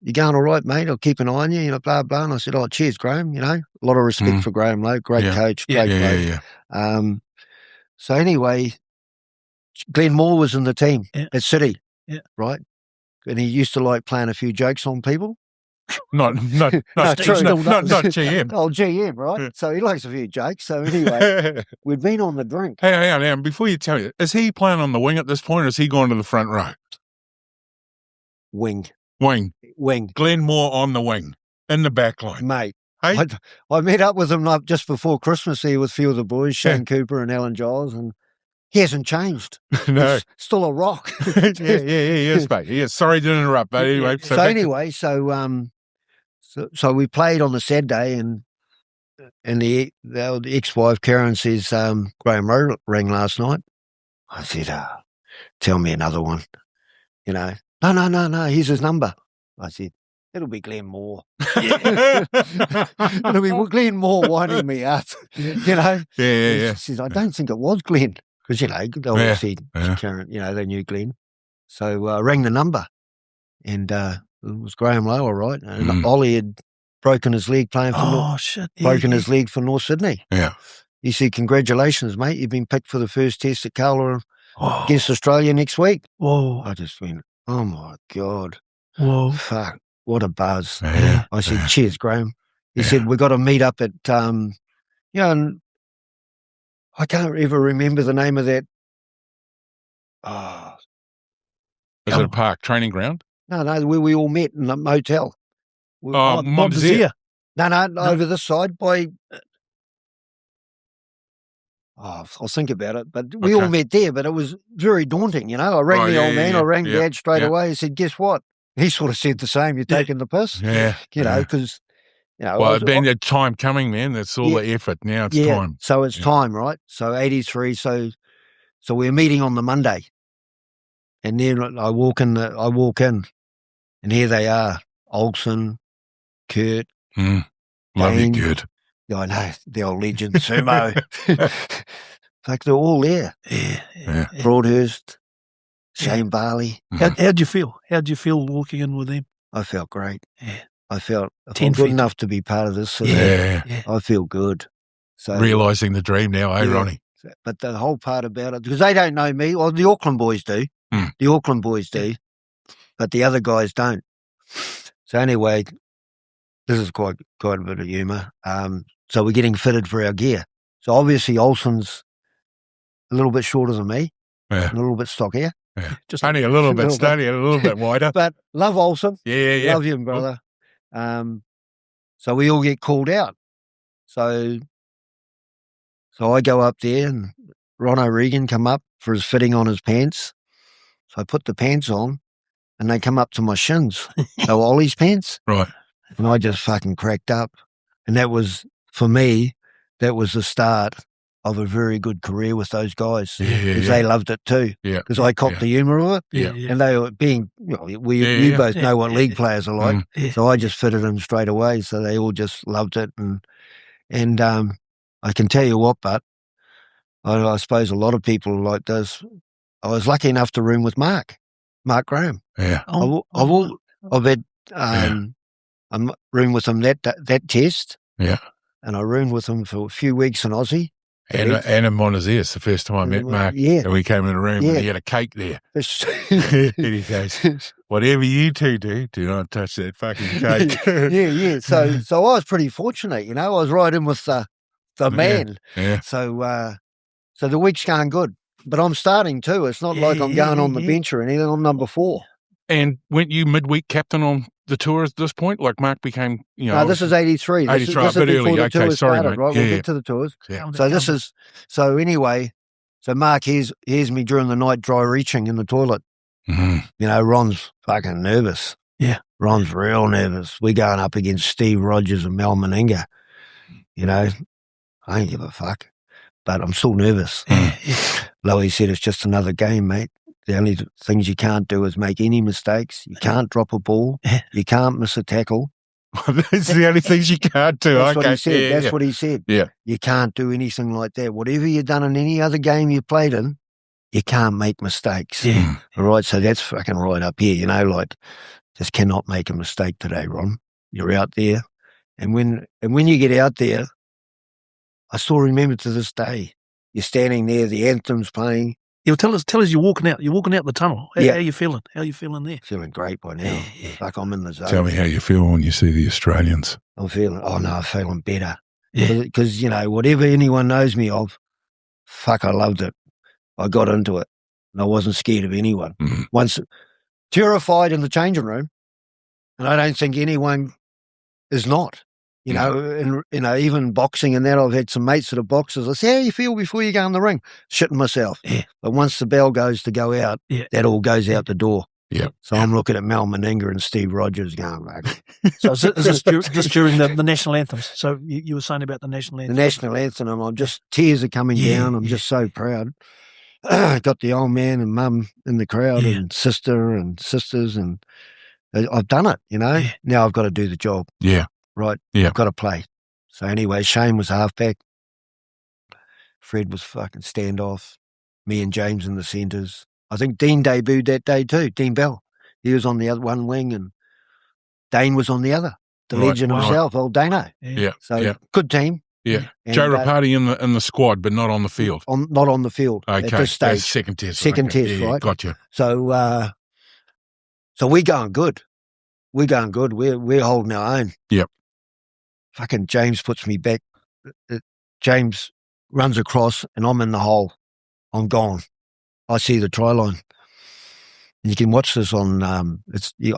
"You going all right, mate? I'll keep an eye on you." Blah blah. And I said, "Oh, cheers, Graham." A lot of respect for Graham Lowe. Great coach. Great bloke. Yeah. So anyway, Glenn Moore was in the team at City. Yeah. Right. And he used to like playing a few jokes on people. Not GM. Oh, GM, right? Yeah. So he likes a few jokes. So anyway, we'd been on the drink. Hey, before you tell you, is he playing on the wing at this point, or is he going to the front row? Wing. Glenn Moore on the wing, in the back line. Mate, Hey? I met up with him like just before Christmas here with a few of the boys, Shane Cooper and Alan Giles, and he hasn't changed. No. He's still a rock. yeah, he is, mate. He is. Sorry to interrupt, but anyway. So we played on the Saturday, and the ex-wife Karen says, Graham rang last night. I said, tell me another one. You know, no, here's his number. I said, it'll be Glenn Moore. It'll be Glenn Moore winding me up. You know? Yeah. She says, I don't think it was Glenn. Because, you know, they obviously, Karen, you know, they knew Glenn. So I rang the number, and it was Graham Lowe, all right. And Ollie had broken his leg playing for his leg for North Sydney. Yeah. He said, congratulations, mate. You've been picked for the first test at Carlaw against Australia next week. Whoa. I just went, oh, my God. Whoa. Fuck, what a buzz. Yeah. I said, cheers, Graham. He said, we've got to meet up at, and I can't ever remember the name of that. Is it a park training ground? No, where we all met in the motel. Montezia. No, over this side by... I'll think about it. But we all met there, but it was very daunting, you know. I rang the old man, I rang Dad straight away. He said, guess what? He sort of said the same, you're taking the piss. Yeah. You know, because... You know, well, it's been a time coming, man. That's all the effort. Now it's time. So it's time, right? So 83. So we're meeting on the Monday, and then I walk in, and here they are: Olsen, Kurt, love you, Kurt. I know the old legend, Sumo. Like they're all there. Yeah. Broadhurst, Shane Barley. How'd you feel? How'd you feel walking in with them? I felt great. Yeah. I felt good enough to be part of this. I feel good. So realising the dream now, Ronnie? But the whole part about it, because they don't know me, well, the Auckland boys do. The Auckland boys do, but the other guys don't. So anyway, this is quite a bit of humour. So we're getting fitted for our gear. So obviously Olsen's a little bit shorter than me, a little bit stockier. Yeah. Just only a little bit sturdier, a little bit wider. But love Olsen. Yeah. Love him, brother. So we all get called out. So I go up there, and Ron O'Regan come up for his fitting on his pants. So I put the pants on, and they come up to my shins. They were Ollie's pants. Right. And I just fucking cracked up. And that was, for me, that was the start of a very good career with those guys. Because they loved it too. Yeah. Because I copped the humour of it. Yeah. And they were being, you both know what league players are like. So I just fitted them straight away. So they all just loved it. And I can tell you what, but I suppose a lot of people like this. I was lucky enough to room with Mark Graham. Yeah. I've had I roomed with him that test. Yeah. And I roomed with him for a few weeks in Aussie. And in Montezia, it's the first time I met Mark. Yeah. And we came in the room and he had a cake there. And he goes, whatever you two do not touch that fucking cake. Yeah. So I was pretty fortunate, you know. I was right in with the man. Yeah. So the week's going good. But I'm starting too. It's not like I'm going on the bench or anything. I'm number 4. And weren't you midweek captain on the tour at this point? Like Mark became, No, this is 83. 83, a bit early. Okay, sorry, mate. Right? We'll get to the tours. Yeah. So anyway, Mark hears me during the night dry reaching in the toilet. Mm-hmm. You know, Ron's fucking nervous. Yeah. Ron's real nervous. We're going up against Steve Rogers and Mel Meninga. You know, I ain't give a fuck, but I'm still nervous. Lowy said, it's just another game, mate. The only things you can't do is make any mistakes. You can't drop a ball. You can't miss a tackle. That's the only things you can't do. That's what he said. That's what he said. Yeah. You can't do anything like that. Whatever you've done in any other game you played in, you can't make mistakes. Yeah. All right, so that's fucking right up here, you know, like, just cannot make a mistake today, Ron. You're out there. And when you get out there, I still remember to this day, you're standing there, the anthem's playing, Yeah, tell us you're walking out the tunnel. How Yeah. you feeling? How you feeling there? Feeling great by now. Like I'm in the zone. Tell me how you feel when you see the Australians. I'm feeling better. Yeah. Because, whatever anyone knows me of, fuck, I loved it. I got into it. And I wasn't scared of anyone. Mm. Once terrified in the changing room, and I don't think anyone is not. Even boxing and that, I've had some mates that are boxers. I say, how do you feel before you go in the ring? Shitting myself. Yeah. But once the bell goes to go out, that all goes out the door. Yeah. So I'm looking at Mel Meninga and Steve Rogers going, right. So is this just during the national anthems? So you were saying about the national anthem. The national anthem, and I'm just, tears are coming down. I'm just so proud. Got the old man and mum in the crowd and sister and sisters, and I've done it, Yeah. Now I've got to do the job. Yeah. Right? Yeah. I've got to play. So anyway, Shane was halfback. Fred was fucking standoff. Me and James in the centres. I think Dean debuted that day too, Dean Bell. He was on the other one wing and Dane was on the other. The legend himself, old Dano. Yeah. So good team. Yeah. And, Joe Rapati in the squad, but not on the field. Not on the field Okay. at this stage. Second test. Second test, yeah, right? Gotcha. So we're going good. We're going good. We're holding our own. Yep. Fucking James puts me back. James runs across and I'm in the hole. I'm gone. I see the try line. And you can watch this on, I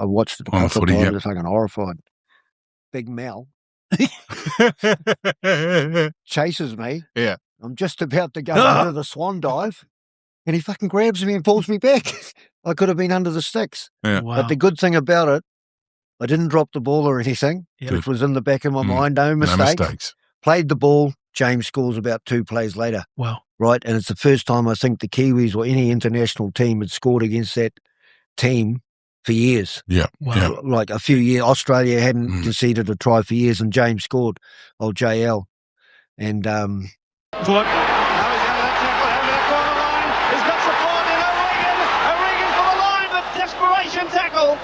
watched it a couple of times. It's fucking horrified. Big Mel chases me. Yeah. I'm just about to go under the swan dive and he fucking grabs me and pulls me back. I could have been under the sticks. Yeah. Wow. But the good thing about it, I didn't drop the ball or anything, which was in the back of my mind. No mistakes. Played the ball. James scores about 2 plays later. Wow. Right. And it's the first time I think the Kiwis or any international team had scored against that team for years. Yeah. Wow. Yeah. Like a few years. Australia hadn't conceded a try for years and James scored. Old JL. And Foot. Now he's out of that tackle, over that corner line. He's got support in O'Regan for the line, but desperation tackle.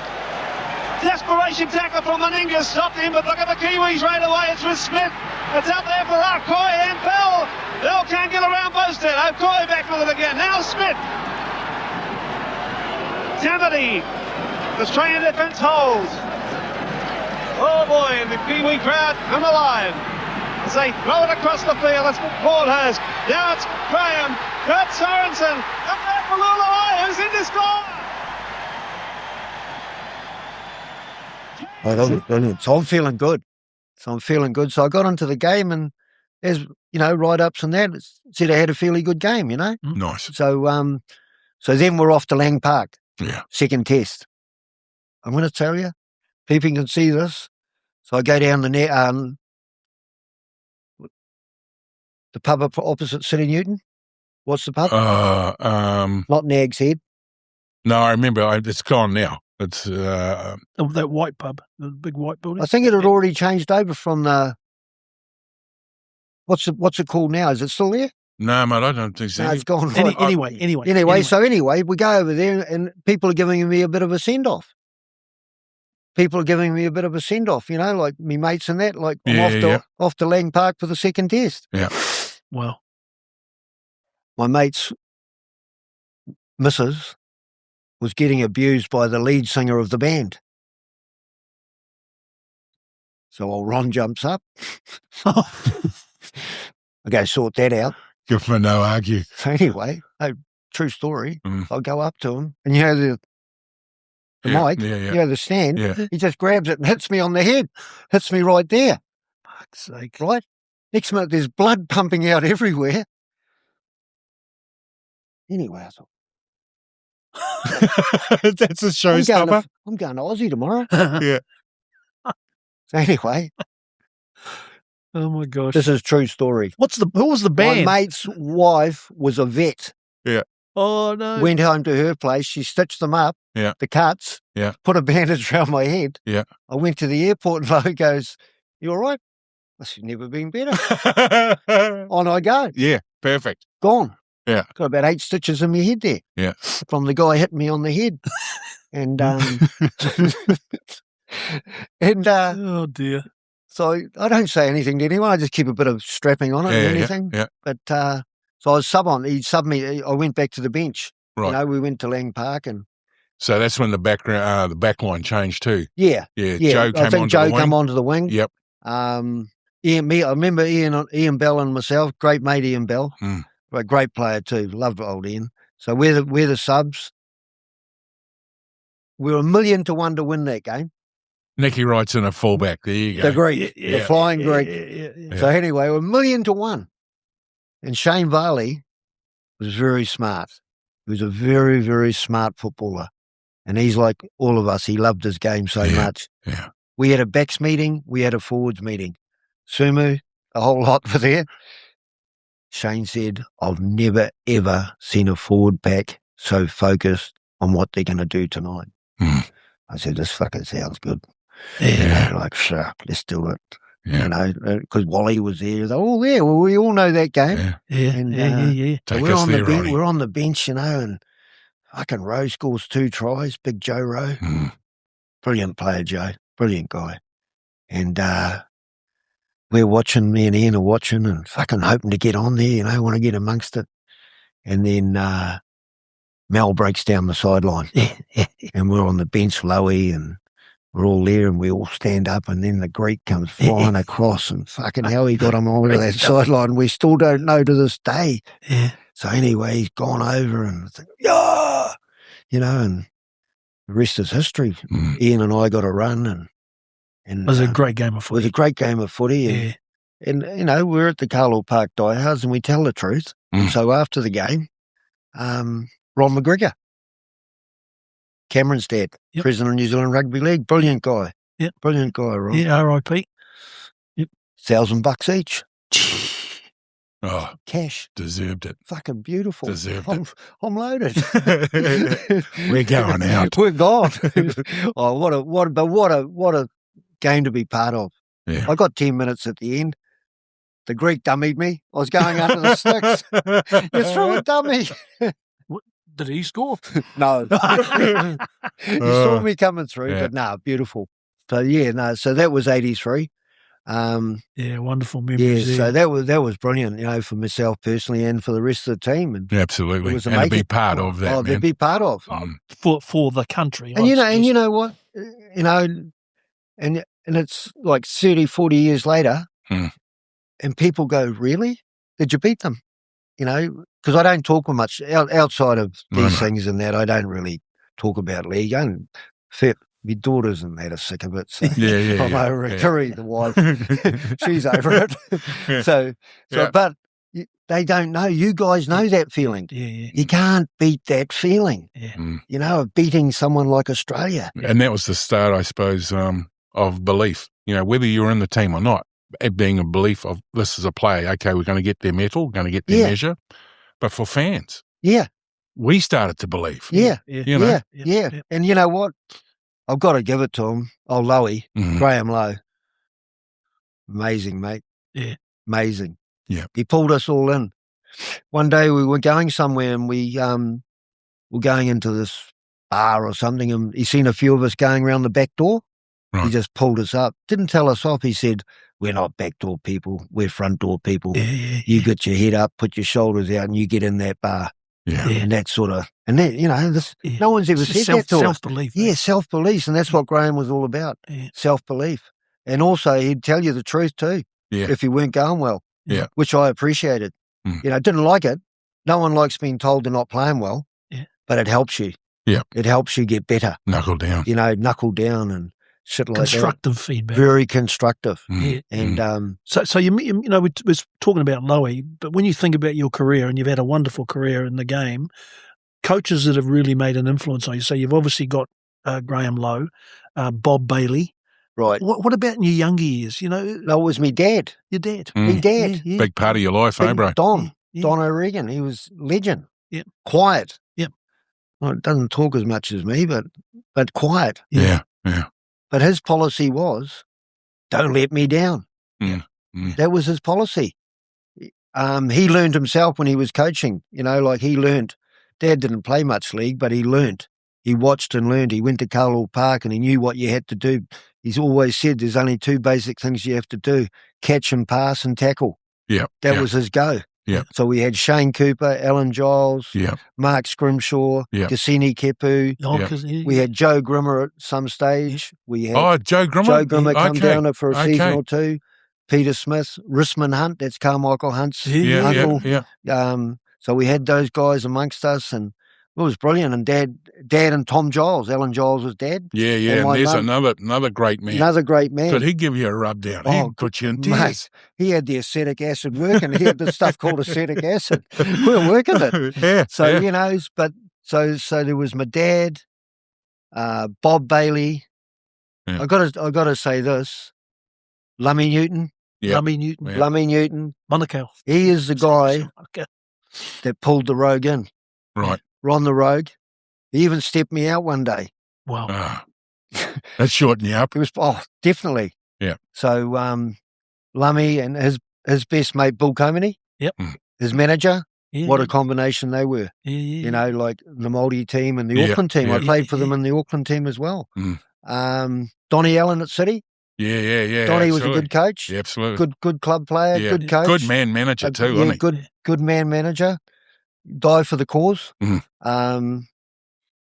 Desperation tackle from Meninga, stopped him, but look at the Kiwis right away. It's with Smith. It's out there for Arcoy and Bell. Bell can't get around Bosted. Arcoy back with it again. Now Smith. Tamati. The Australian defence holds. Oh boy, and the Kiwi crowd come alive. As they throw it across the field, that's what Paul has. Now it's Graham. Kurt Sorensen. Up there for Lulawai, who's in to score. So I'm feeling good. So I got into the game and there's, write-ups and that. Said I had a fairly good game, Nice. So then we're off to Lang Park. Yeah. Second test. I'm going to tell you, people can see this. So I go down the pub opposite City Newton. What's the pub? Not Nag's Head. No, I remember. It's gone now. It's that white pub, the big white building. I think it had already changed over from the. What's it called now? Is it still there? no, mate. I don't think so. No, it's gone. Anyway. So we go over there and people are giving me a bit of a send off. Like me mates and that. Like I'm off to Lang Park for the second test. Yeah. Wow. My mate's missus was getting abused by the lead singer of the band. So old Ron jumps up. I go sort that out. Good for no argue. So anyway, true story. I'll go up to him and the mic, the stand, he just grabs it and hits me on the head. Hits me right there. Fuck's sake. Right? Next minute there's blood pumping out everywhere. Anyway, I thought, that's a showstopper. I'm going to Aussie tomorrow. Yeah. So anyway. Oh my gosh. This is a true story. Who was the band? My mate's wife was a vet. Yeah. Oh no. Went home to her place. She stitched them up. Yeah. The cuts. Yeah. Put a bandage around my head. Yeah. I went to the airport and Lo goes, "You all right?" I said, "Never been better." On I go. Yeah. Perfect. Gone. Yeah. Got about 8 stitches in my head there. Yeah. From the guy hitting me on the head. And oh dear. So I don't say anything to anyone. I just keep a bit of strapping on it or anything. Yeah. But So I was sub on. He subbed me. I went back to the bench. Right. You know, we went to Lang Park and. So that's when the back line changed too. Yeah. Joe came I think onto Joe the wing. come onto the wing. Yep. I remember Ian Bell and myself, great mate Ian Bell, a great player too. Loved old Ian. So we're the subs. We were 1,000,000 to win that game. Nicky Wright's in a fullback. There you go. The Greek, the flying Greek. Yeah. So anyway, we're 1,000,000 to 1. And Shane Varley was very smart. He was a very, very smart footballer. And he's like all of us. He loved his game so much. Yeah. We had a backs meeting. We had a forwards meeting. Sumu, a whole lot were there. Shane said, I've never, ever seen a forward pack so focused on what they're going to do tonight. I said, this fucking sounds good. Yeah. You know, like, sure, let's do it. Yeah. You know, because Wally was there. Oh, yeah, well, we all know that game. Yeah. And, Yeah. So Take we're us on there, the bench. Ronnie. We're on the bench, you know, and fucking Rowe scores 2 tries. Big Joe Rowe, brilliant player, Joe, brilliant guy. And we're watching. Me and Ian are watching, and fucking hoping to get on there. You know, want to get amongst it. And then Mel breaks down the sideline, and we're on the bench, Lowy, and we're all there, and we all stand up, and then the Greek comes flying across, and fucking how he got him over that sideline, we still don't know to this day. Yeah. So anyway, he's gone over, and it's like, yeah, you know, and the rest is history. Ian and I got a run, and It was a great game of it was footy. a great game of footy. And you know, we're at the Carlaw Park diehards, and we tell the truth. And so after the game, Ron McGregor, Cameron's dad, president of New Zealand Rugby League, brilliant guy. Yep. Brilliant guy, Ron. Yeah, R.I.P. $1,000 each. Oh, Cash. deserved it. Fucking beautiful. Deserved I'm loaded. We're going out. We're gone. Oh, what a game to be part of. Yeah. I got 10 minutes at the end. The Greek dummied me. I was going under the sticks. You threw a dummy. Did he score? No. You saw me coming through, but no, beautiful. So so that was 83. Yeah, wonderful memories. Yeah, so that was brilliant, you know, for myself personally and for the rest of the team. And Absolutely. it was And to be part of that, to man. be part of. For the country. And you know what? You know, and it's like 30, 40 years later, and people go, really? Did you beat them? You know, because I don't talk much outside of these things and that. I don't really talk about league. And my daughters and that are sick of it. So I'm over it. Curry, the wife, she's over it. So, but they don't know. You guys know that feeling. Yeah. You can't beat that feeling. Yeah. You know, of beating someone like Australia. And that was the start, I suppose, of belief. You know, whether you're in the team or not, it being a belief of this is a play. Okay, we're going to get their medal, going to get their measure. But for fans, we started to believe. Yeah. Yeah. And you know what? I've got to give it to him. Oh, Lowy, Graham Lowe. Amazing, mate. Yeah. Amazing. Yeah. He pulled us all in. One day we were going somewhere and we were going into this bar or something, and he seen a few of us going around the back door. Right. He just pulled us up. Didn't tell us off. He said, we're not back door people. We're front door people. You get your head up, put your shoulders out, and you get in that bar. Yeah. And that sort of, and that, you know, no one's ever said that to us. Self-belief. Yeah, self-belief. And that's what Graham was all about. Self-belief. And also he'd tell you the truth too. If you weren't going well. Yeah. Which I appreciated. You know, didn't like it. No one likes being told they're not playing well. But it helps you. Yeah. It helps you get better. Knuckle down. You know, knuckle down and shit like constructive that. Feedback. Very constructive. And so you know, we was talking about Lowy, but when you think about your career, and you've had a wonderful career in the game, coaches that have really made an influence on you. So you've obviously got Graham Lowe, Bob Bailey. Right. What about in your younger years? You know, no, it was me dad. Your dad. Me dad. Big part of your life, bro? Don O'Regan. He was legend. Yep. Quiet. Yep. Well, doesn't talk as much as me, but quiet. Yeah. But his policy was, don't let me down. That was his policy. He learned himself when he was coaching. You know, like he learned. Dad didn't play much league, but he learned. He watched and learned. He went to Carlaw Park and he knew what you had to do. He's always said there's only 2 basic things you have to do: catch and pass and tackle. Yeah. That was his go. Yeah. So we had Shane Cooper, Alan Giles, Yeah. Mark Scrimshaw, Yeah. Cassini Kepu. Oh, Yeah. 'cause We had Joe Grimmer at some stage. We had Oh, Joe Grimmer. Joe Grimmer come Okay. down for a season Okay. or two. Peter Smith, Risman Hunt, that's Carmichael Hunt's Yeah, uncle. Yeah. So we had those guys amongst us, and it was brilliant. And Dad and Tom Giles, Alan Giles was Dad. Yeah. And And my there's mum, another great man. another great man. Could he give you a rub down? Oh, He'd put you in mate, tears. he had the acetic acid working. He had this stuff called acetic acid. We were working it. Yeah. So, yeah. you know, but so there was my dad, Bob Bailey. Yeah. I gotta say this. Lummy Newton. Yeah. Lummy Newton. Yeah. Lummy Newton. Manukau. He is the guy Okay. that pulled the Rogue in. Right. Ron the Rouge. He even stepped me out one day. Wow. Ah. That shortened you up. It was definitely. Yeah. So Lummy and his best mate Bill Comany. Yep. His manager. Yeah, What a combination they were. yeah, yeah. You know, like the Māori team and the Yeah, Auckland team. yeah. I played for them in the Auckland team as well. Mm. Donnie Allen at City. Yeah. Donnie was a absolutely. good coach. Yeah, absolutely. Good club player. Yeah. Good coach. Good man manager too, wasn't he? Good man manager. Die for the cause. Mhm.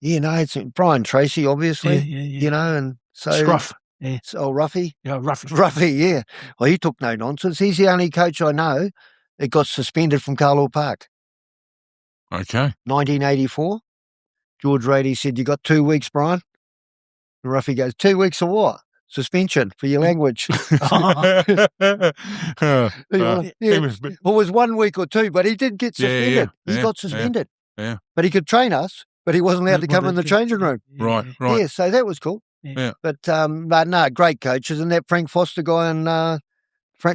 It's Brian Tracy, obviously. Yeah. You know, and so Scruff. Yeah. Ruffy. Yeah, rough. Ruffy, yeah. Well, he took no nonsense. He's the only coach I know that got suspended from Carlaw Park. Okay. 1984. George Rady said, "You got 2 weeks, Brian." And Ruffy goes, 2 weeks of what? Suspension for your language. He was, It was 1 week or two, but he did get suspended. He got suspended. Yeah. But he could train us, but he wasn't allowed to come in the changing room. right. Yeah, so that was cool. Yeah. But no, great coaches. And that Frank Foster guy and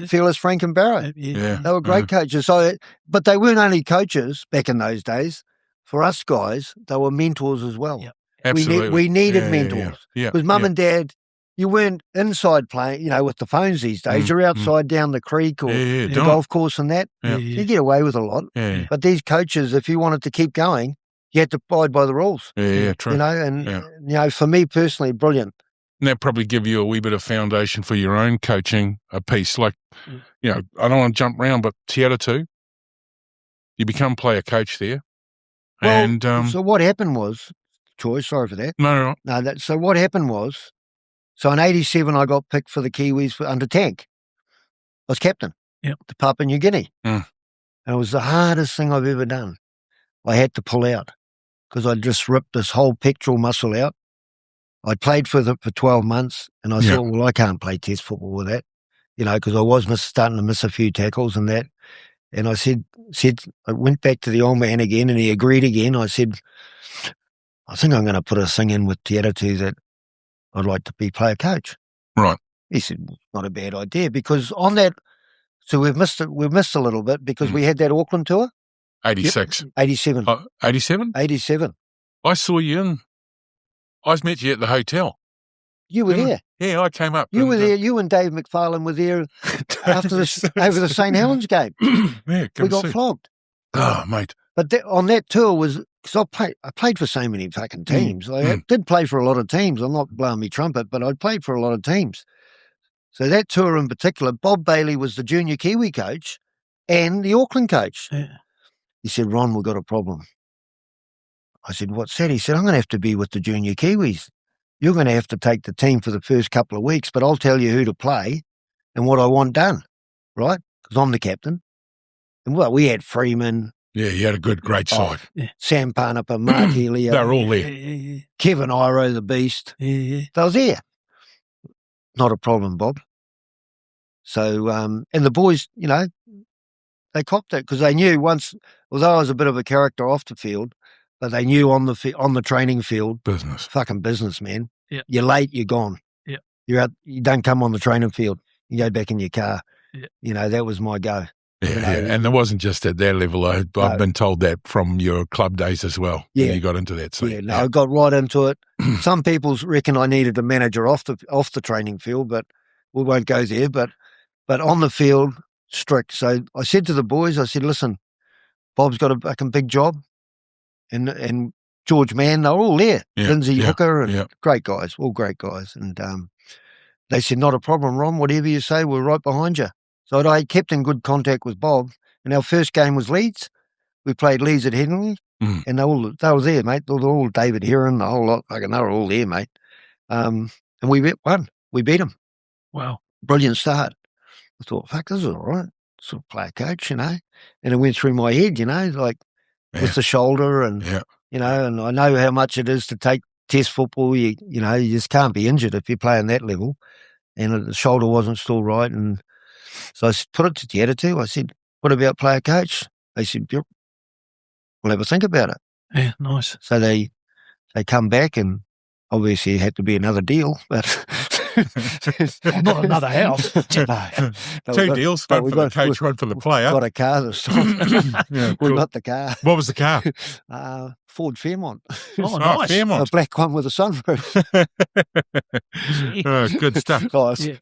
Fearless Frank and Barrow. Yeah. They were great coaches. So, but they weren't only coaches back in those days. For us guys, they were mentors as well. Yep. Absolutely. We needed mentors. Yeah. Because mum and dad, you weren't inside playing, you know, with the phones these days. You're outside down the creek or the golf course and that. Yeah. You get away with a lot. Yeah. But these coaches, if you wanted to keep going, you had to abide by the rules. Yeah. True. You know, and, you know, for me personally, brilliant. And that probably give you a wee bit of foundation for your own coaching a piece. Like, you know, I don't want to jump around, but Tiatu, you become player coach there. Well, and so what happened was, Troy, sorry for that. no. So what happened was, so in 87, I got picked for the Kiwis for under tank. I was captain to Papua New Guinea. And it was the hardest thing I've ever done. I had to pull out because I just ripped this whole pectoral muscle out. I played for 12 months and I thought, well, I can't play test football with that, you know, because I was starting to miss a few tackles and that. And I said, I went back to the old man again and he agreed again. I said, I think I'm going to put a thing in with Tiatu that I'd like to be player coach. Right. He said, not a bad idea because on that, so we've missed a little bit because we had that Auckland tour. 86. 87. 87? 87. I saw you in. I met you at the hotel. You were there. Yeah, I came up. You were there. You and Dave McFarlane were there after over the St. Helens game. Yeah, we got flogged. Oh, mate. But on that tour was, because I played for so many fucking teams. I did play for a lot of teams. I'm not blowing me trumpet, but I played for a lot of teams. So that tour in particular, Bob Bailey was the junior Kiwi coach and the Auckland coach. Yeah. He said, Ron, we've got a problem. I said, what's that? He said, I'm going to have to be with the junior Kiwis. You're going to have to take the team for the first couple of weeks, but I'll tell you who to play and what I want done, right? Because I'm the captain. And well, we had Freeman. Yeah, you had a great side. Sam Parnapa, Mark Healy. They're all there. Yeah. Kevin Iro, the beast. Yeah. They was there. Not a problem, Bob. So, and the boys, you know, they copped it because they knew once, although I was a bit of a character off the field, but they knew on the training field, fucking business, man. Yeah. You're late, you're gone. Yeah. You're out. You don't come on the training field. You go back in your car. Yeah. You know, that was my go. Yeah, you know, and it wasn't just at that level. I've been told that from your club days as well. Yeah, when you got into that. So, I got right into it. Some people reckon I needed a manager off the training field, but we won't go there. But on the field, strict. So I said to the boys, I said, listen, Bob's got a fucking big job, and George Mann, they're all there. Lindsay Hooker, and great guys, all great guys. And they said, not a problem, Ron. Whatever you say, we're right behind you. So I kept in good contact with Bob, And our first game was Leeds. We played Leeds at Henley, and they were there, mate. They were all David Heron, the whole lot. They were all there, mate. And we won. We beat them. Wow. Brilliant start. I thought, fuck, this is all right. Sort of player coach, you know. And it went through my head, you know, like with the shoulder and, you know, and I know how much it is to take test football. You know, you just can't be injured if you're playing that level. And the shoulder wasn't still right. And so I put it to Tiatu. I said, what about player coach? They said, we'll have a think about it. Yeah, nice. So they come back, and obviously it had to be another deal, but not another house. Two deals, one for the coach, one for the player. Got a car this time. Cool. Not the car. What was the car? Ford Fairmont. Oh, nice. Fairmont. A black one with a sunroof. Good stuff.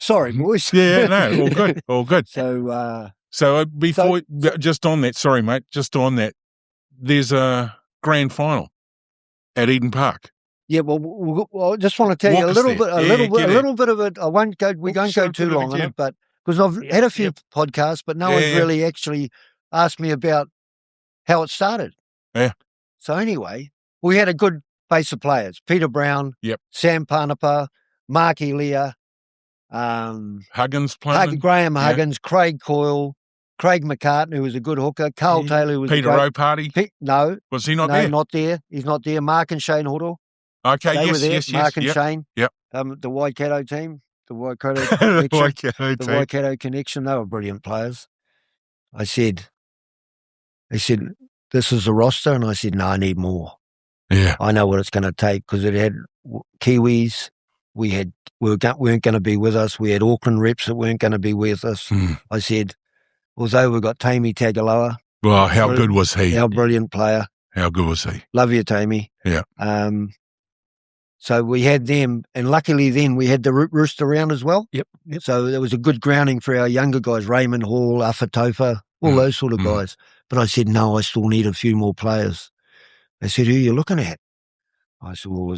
Sorry, boys. Yeah, no, all good. So before, just on that, sorry, mate, just on that, there's a grand final at Eden Park. Yeah, well, I just want to tell you a little bit of it. I won't go. We won't go too long on it, but because I've had a few podcasts, but no one's really actually asked me about how it started. Yeah. So anyway, we had a good base of players: Peter Brown, Sam Panapa, Mark Elia, Huggins playing, Graham Huggins, Craig Coyle, Craig McCartan, who was a good hooker, Carl Taylor, who was Peter O'Party. No, was he not there? No, not there. He's not there. Mark and Shane Huddle. Okay, they were there. yes. Mark and Shane. Yep. The Waikato team, the Waikato the Waikato connection. They were brilliant players. They said, this is the roster, and I said, no, I need more. Yeah, I know what it's going to take, because it had Kiwis. We weren't going to be with us. We had Auckland reps that weren't going to be with us. I said, although we got Tammy Tagaloa. Well, how good was he? Our brilliant player. How good was he? Love you, Tammy. Yeah. So we had them, and luckily then we had the rooster around as well. Yep. So there was a good grounding for our younger guys, Raymond Hall, Afatofa, all those sort of guys. But I said, no, I still need a few more players. They said, who are you looking at? I said, well,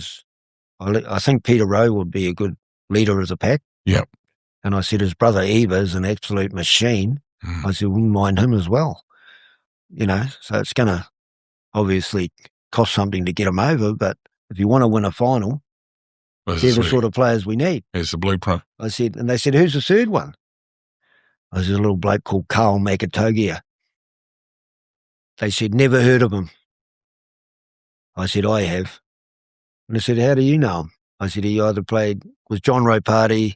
I think Peter Rowe would be a good leader of the pack. Yep. And I said, his brother Eva is an absolute machine. I said, wouldn't mind him as well. You know, so it's going to obviously cost something to get him over, but if you want to win a final, they're the sort of players we need. It's the blueprint. I said, and they said, who's the third one? I said, a little bloke called Carl Makatogia. They said, never heard of him. I said, I have. And they said, how do you know him? I said, he either was John Roparty,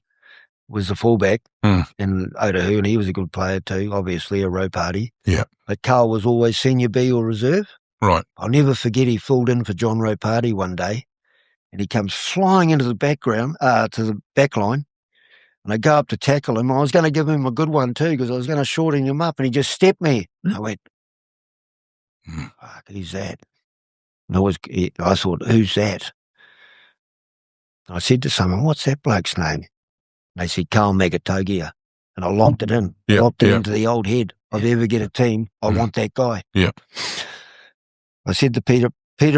was the fullback, and Otahu, and he was a good player too, obviously, a Roparty. Yeah. But Carl was always senior B or reserve. Right. I'll never forget, he filled in for John Roparty one day, and he comes flying into the background, to the back line, and I go up to tackle him. I was going to give him a good one too, because I was going to shorten him up, and he just stepped me. I went, fuck, who's that? And I thought, who's that? I said to someone, what's that bloke's name? They said, Carl Makatogia. And I locked it in. Locked it into the old head. If I ever get a team, I want that guy. Yeah. I said to Peter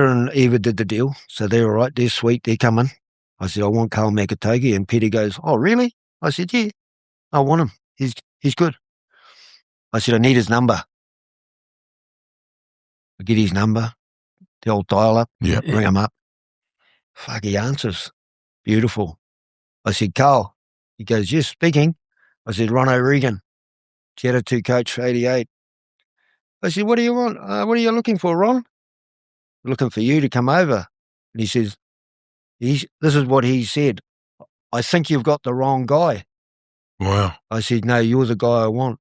and Eva did the deal. So they're all right. They're sweet. They're coming. I said, I want Carl Makatogia. And Peter goes, oh, really? I said, yeah, I want him. He's good. I said, I need his number. I get his number. The old dial-up. Yeah. Bring him up. Fuck, he answers. Beautiful. I said, Carl. He goes, yes, speaking. I said, Ron O'Regan, Tiatu coach for 88. I said, what do you want? What are you looking for, Ron? Looking for you to come over. And he says, this is what he said. I think you've got the wrong guy. Wow. I said, no, you're the guy I want.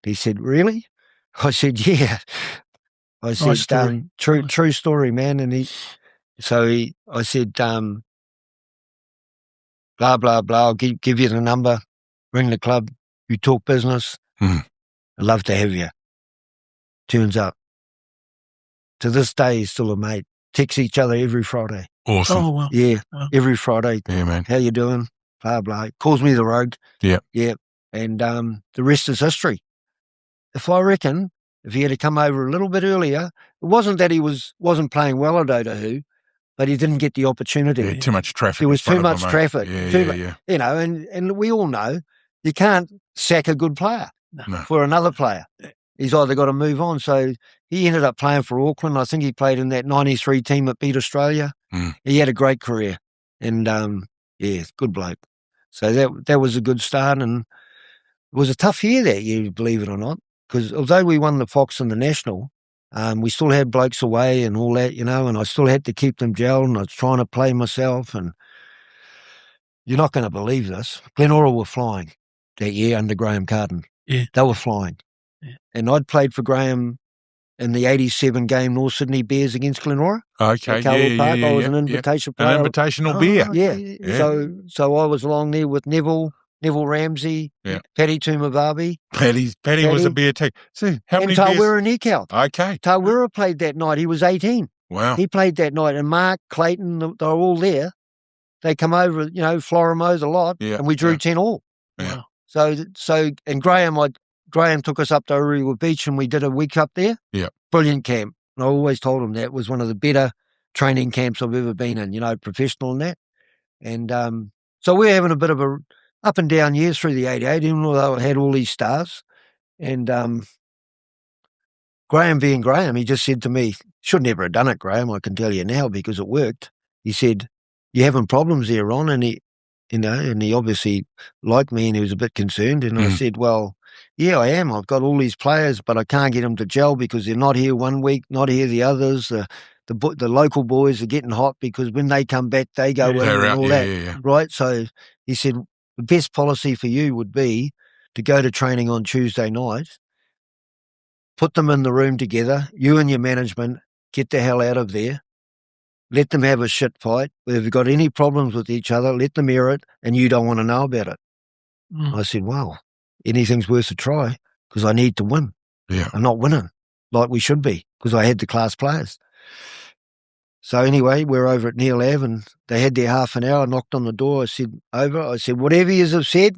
He said, really? I said, yeah. I said, nice story. True story, man. And I said, blah, blah, blah. I'll give you the number. Ring the club. You talk business. I'd love to have you. Turns up. To this day, he's still a mate. Text each other every Friday. Awesome. Oh, wow. Yeah, wow. Every Friday. Yeah, man. How you doing? Blah, blah. Calls me the Rogue. Yeah. Yeah. And the rest is history. If he had to come over a little bit earlier, it wasn't that he wasn't playing well at Otahu, but he didn't get the opportunity. Yeah, too much traffic. There was too much traffic. Yeah. You know, and we all know you can't sack a good player. No. for another player. He's either got to move on. So he ended up playing for Auckland. I think he played in that 93 team that beat Australia. He had a great career. And, good bloke. So that was a good start. And it was a tough year that year, believe it or not, because although we won the Fox and the National, we still had blokes away and all that, and I still had to keep them gelled, and I was trying to play myself. And you're not going to believe this. Glenora were flying that year under Graham Carden. Yeah. They were flying. Yeah. And I'd played for Graham in the 87 game North Sydney Bears against Glenora. Okay, At Carlaw Park. I was an invitation player. An invitational beer. Yeah. So I was along there with Neville Ramsey, Paddy Tumavabi. Paddy was a beer too. So how many beers? Tawera Nikau. Okay. Tawera played that night. He was 18. Wow. He played that night. And Mark, Clayton, they were all there. They come over, Florimo's a lot, and we drew 10 all. Yeah. So and Graham took us up to Uriwa Beach, and we did a week up there. Yeah. Brilliant camp. And I always told him that was one of the better training camps I've ever been in, professional and that. And so we're having a bit of a up and down years through the 88, even though I had all these stars. And Graham being Graham, he just said to me, should never have done it, Graham, I can tell you now, because it worked. He said, you're having problems there, Ron. And he, and he obviously liked me and he was a bit concerned. And I said, well, yeah, I am. I've got all these players, but I can't get them to gel because they're not here one week, not here the others. The local boys are getting hot because when they come back, they go in and all that. Right? So he said, the best policy for you would be to go to training on Tuesday night, put them in the room together, you and your management, get the hell out of there, let them have a shit fight. If they've got any problems with each other, let them hear it, and you don't want to know about it. I said, well, anything's worth a try because I need to win. Yeah. I'm not winning like we should be because I had the class players. So anyway, we're over at Neil Ave and they had their half an hour. I knocked on the door. I said, whatever you have said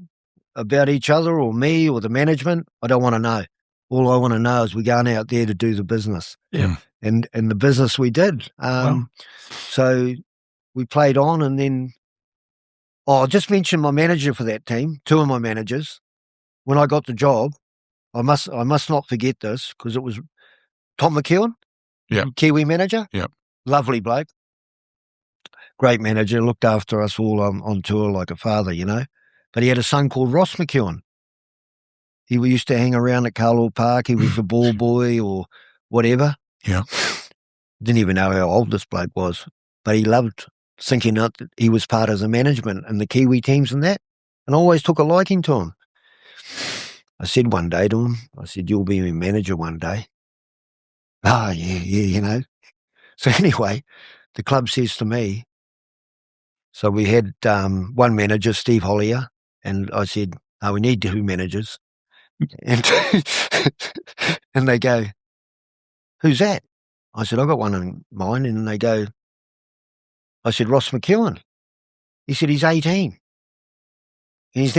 about each other or me or the management, I don't want to know. All I want to know is we're going out there to do the business. Yeah. And the business we did. So we played on and then, I'll just mention my manager for that team, two of my managers. When I got the job, I must not forget this because it was Tom McKeown, Kiwi manager. Yep. Lovely bloke. Great manager, looked after us all on tour like a father, But he had a son called Ross McKeown. He used to hang around at Carlaw Park. He was the ball boy or whatever. Yeah. Didn't even know how old this bloke was. But he loved thinking that he was part of the management and the Kiwi teams and that. And I always took a liking to him. I said one day to him, you'll be my manager one day. Ah, yeah. So anyway, the club says to me, so we had one manager, Steve Hollier, and I said, we need two managers. And they go, who's that? I said, I've got one in mind. And they go, I said, Ross McKeown. He said, he's 18. And he's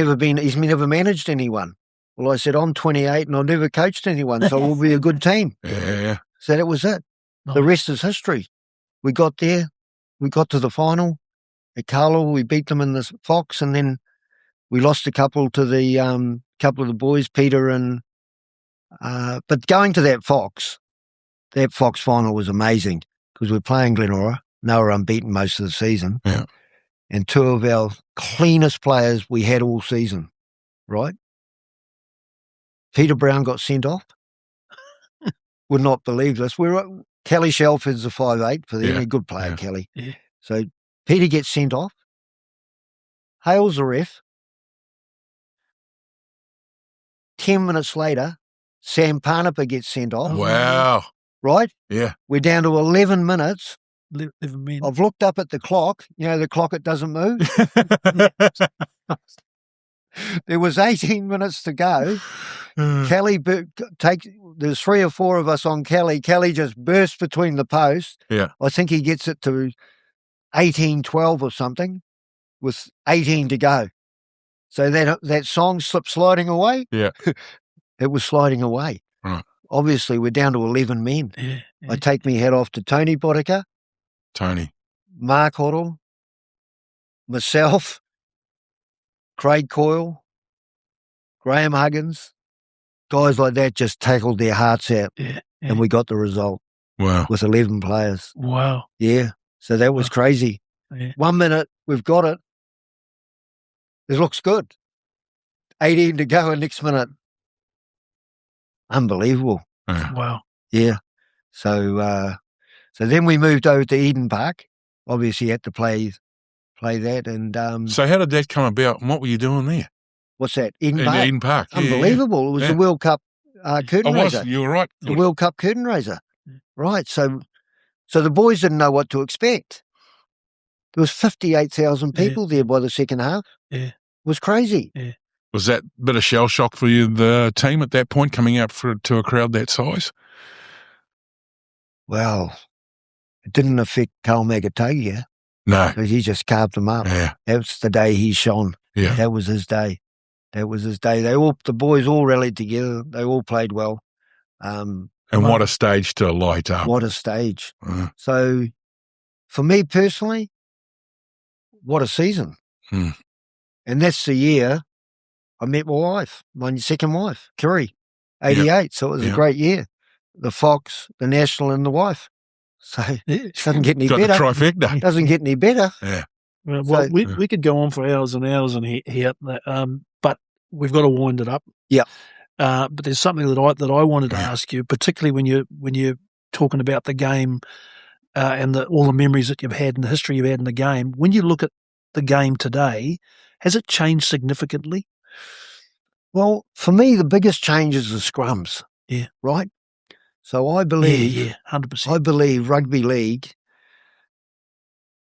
never managed anyone. Well, I said, I'm 28 and I've never coached anyone, so we'll be a good team. Yeah. So that was it. Nice. The rest is history. We got there. We got to the final at Carlaw. We beat them in the Fox, and then we lost a couple to the couple of the boys, Peter and. But going to that Fox final was amazing because we're playing Glenora. They were unbeaten most of the season. Yeah. And two of our cleanest players we had all season, right? Peter Brown got sent off. Would not believe this. Kelly Shelford's a 5'8" for them. A good player, Kelly. Yeah. So Peter gets sent off. Hale's the ref. 10 minutes later, Sam Parnapa gets sent off. Wow. Right? Yeah. We're down to 11 minutes. 11 minutes. I've looked up at the clock. The clock, it doesn't move. There was 18 minutes to go. Kelly there's 3 or 4 of us on Kelly. Kelly just burst between the posts. Yeah. I think he gets it to 18-12 or something with 18 to go. So that song slipped sliding away. Yeah. It was sliding away. Right. Obviously, we're down to 11 men. Yeah. I take my hat off to Tony Boddicker, Tony. Mark Hoddle, myself, Craig Coyle, Graham Huggins, guys like that just tackled their hearts out, Yeah. and we got the result Wow. with 11 players. Wow. Yeah, so that was crazy. Yeah. 1 minute, we've got it. It looks good. 18 to go, and next minute, unbelievable. Yeah. Wow. Yeah. So then we moved over to Eden Park. Obviously, had to play that. And So how did that come about? And what were you doing there? what's that? Eden In Park. Eden Park. Yeah, Unbelievable. It was the World Cup curtain raiser. You were right. The World Cup curtain raiser. Right. So the boys didn't know what to expect. There was 58,000 people there by the second half. Yeah. It was crazy. Yeah. Was that a bit of shell shock for you, the team at that point, coming out to a crowd that size? Well, it didn't affect Carl Magatagia No. because he just carved them up. Yeah. That was the day he shone. Yeah. That was his day. The boys all rallied together. They all played well. And what a stage to light up. What a stage. So for me personally, what a season. Hmm. And that's the year I met my wife, my second wife, Kiwi, 88. Yep. So it was a great year. The Fox, the National, and the wife. So it doesn't get any Got better. the trifecta. Doesn't get any better. Yeah. Well, we could go on for hours and hours here, but we've got to wind it up. Yeah. But there's something that I wanted to ask you, particularly when you're talking about the game and all the memories that you've had and the history you've had in the game. When you look at the game today, has it changed significantly? Well, for me, the biggest change is the scrums. Yeah. Right? So I believe, Yeah, 100%. I believe rugby league,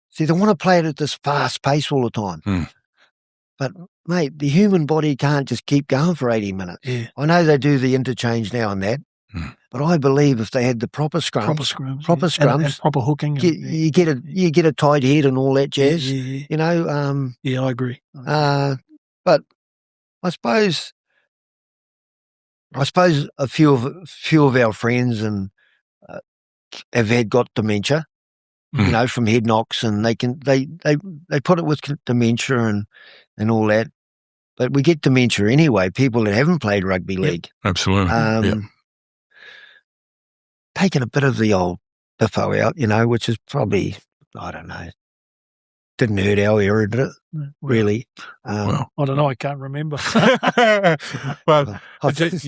see, they want to play it at this fast pace all the time. But, mate, the human body can't just keep going for 80 minutes. Yeah. I know they do the interchange now and that, but I believe if they had the proper scrums, And proper hooking. you get a tight head and all that jazz. Yeah. You know. Yeah, I agree. But I suppose a few of our friends and have got dementia, you know, from head knocks, and they put it with dementia and all that. But we get dementia anyway. People that haven't played rugby league, Absolutely. taking a bit of the old biffo out, you know, which is probably, I don't know, didn't hurt our era, did it? Really? I don't know. I can't remember. Well, contested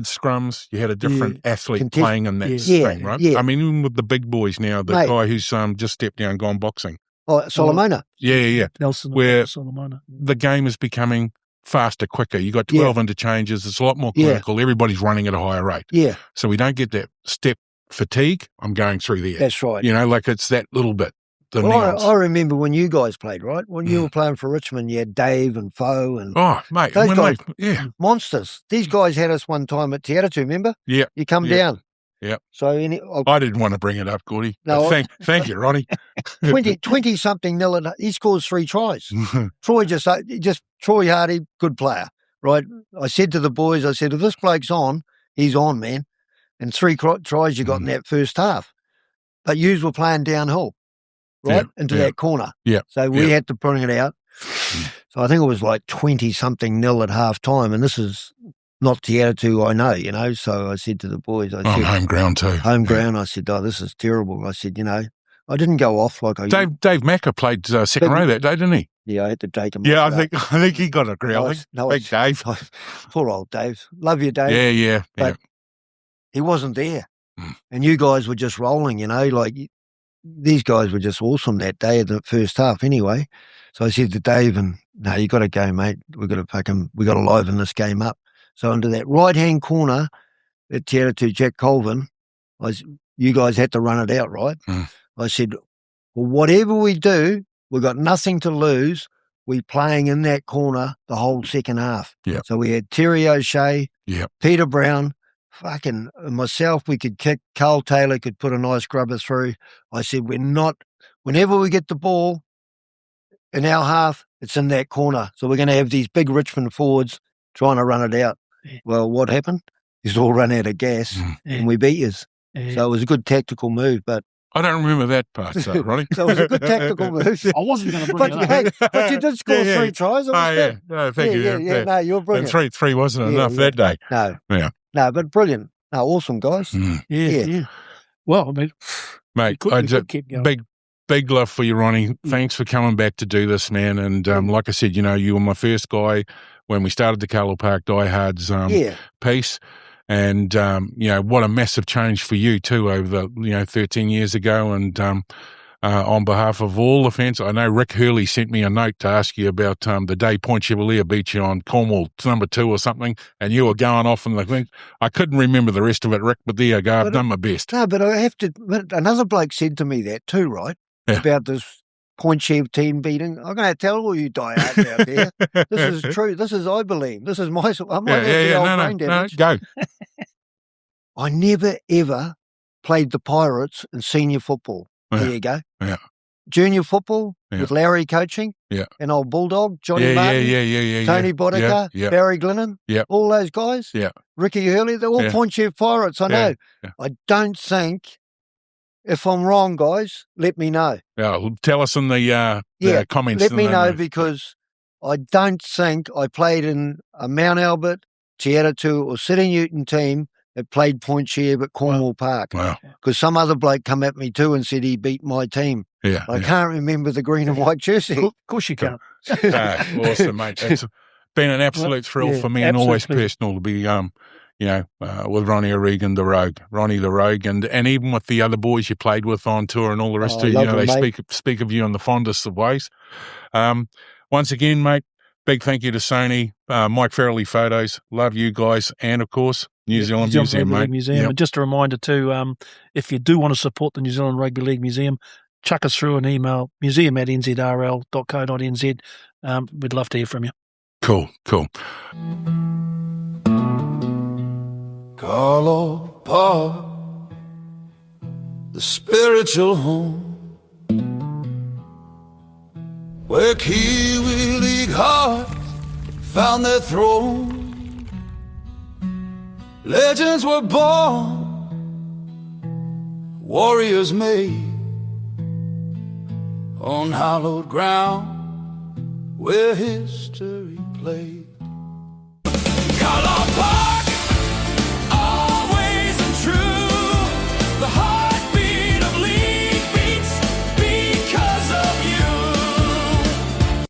scrums, you had a different athlete playing in that thing, right? Yeah. I mean, even with the big boys now, the guy who's just stepped down and gone boxing. Oh, Solomona. Yeah. Nelson. Where Solomona. the game is becoming faster, quicker. You got 12 interchanges. It's a lot more clinical. Everybody's running at a higher rate. Yeah. So we don't get that step fatigue. I'm going through there. That's right. You know, like it's that little bit. I remember when you guys played, right? When you were playing for Richmond, you had Dave and Foe and mate, those guys, monsters. Mm. These guys had us one time at Tiatu, remember? Yeah. You come down. Yeah. So I didn't want to bring it up, Gordy. No, thank you, Ronnie. 20 something nil, and he scores 3 tries. Troy Troy Hardy, good player, right? I said to the boys, if this bloke's on, he's on, man. And 3 tries you got in that first half, but yous were playing downhill, right into that corner. Yeah. So we had to bring it out. So I think it was like 20 something nil at half time, and this is not the attitude I know, you know. So I said to the boys, home ground too. Home ground. I said, this is terrible. I said, you know, I didn't go off like I. Dave Macca played second row that day, didn't he? Yeah, I had to take him. Yeah, I think he got a growling. Big Dave. Poor old Dave. Love you, Dave. Yeah. But he wasn't there, and you guys were just rolling, you know, like. These guys were just awesome that day in the first half anyway. So I said to Dave, no, you got to go, mate. We got to liven this game up. So into that right-hand corner at Tiatu, Jack Colvin, you guys had to run it out, right? I said, well, whatever we do, we've got nothing to lose. We're playing in that corner the whole second half. Yeah. So we had Terry O'Shea, Peter Brown, fucking myself, we could kick. Carl Taylor could put a nice grubber through. I said, whenever we get the ball in our half, it's in that corner. So we're going to have these big Richmond forwards trying to run it out. Yeah. Well, what happened? He's all run out of gas and we beat yous. Yeah. So it was a good tactical move. But I don't remember that part, Ronnie. So it was a good tactical move. I wasn't going to bring But, it up. hey, but you did score Yeah, 3 tries. It was good. No, thank you. Yeah, no, you're And brilliant. three wasn't Yeah, enough yeah. that day. No, Yeah. no, but brilliant. No, awesome, guys. Mm. Yeah. Well, I mean, Mate, we could keep going. big love for you, Ronnie. Thanks for coming back to do this, man. And like I said, you were my first guy when we started the Carlaw Park Diehards piece. And, what a massive change for you too over the, 13 years ago. And on behalf of all the fans, I know Rick Hurley sent me a note to ask you about the day Point Chevalier beat you on Cornwall number 2 or something, and you were going off and the thing. I couldn't remember the rest of it, Rick, but there you go. I've done my best. No, but I have to. But another bloke said to me that too, right? Yeah. About this Point Chev team beating. I'm going to tell all you diehards out there. This is true. This is, I believe. This is my. I might have the old brain damage. Go. I never ever played the Pirates in senior football. There you go. Yeah. Junior football with Larry coaching. Yeah. And old Bulldog, Johnny Martin. Tony Boddicker, Barry Glennon. Yeah. All those guys. Yeah. Ricky Hurley. They're all Point Chev Pirates. I know. Yeah. I don't think. If I'm wrong, guys, let me know. Yeah, tell us in the comments. Let me know because I don't think I played in a Mount Albert, Tiatu or City Newton team that played Point Chev at Cornwall Park. Wow. Because some other bloke come at me too and said he beat my team. Yeah. I can't remember the green and white jersey. Of course you can't. Awesome, mate. It's been an absolute thrill for me and always personal to be with Ronnie the Rouge, and even with the other boys you played with on tour and all the rest of you, they speak of you in the fondest of ways. Once again, mate, big thank you to Sony, Mike Farrelly Photos, love you guys, and of course, New Zealand Museum, mate. Museum. And just a reminder too, if you do want to support the New Zealand Rugby League Museum, chuck us through an email, museum@nzrl.co.nz. We'd love to hear from you. Cool. Carlaw Park, the spiritual home where Kiwi League hearts found their throne. Legends were born, warriors made on hallowed ground where history played. Carlaw Park.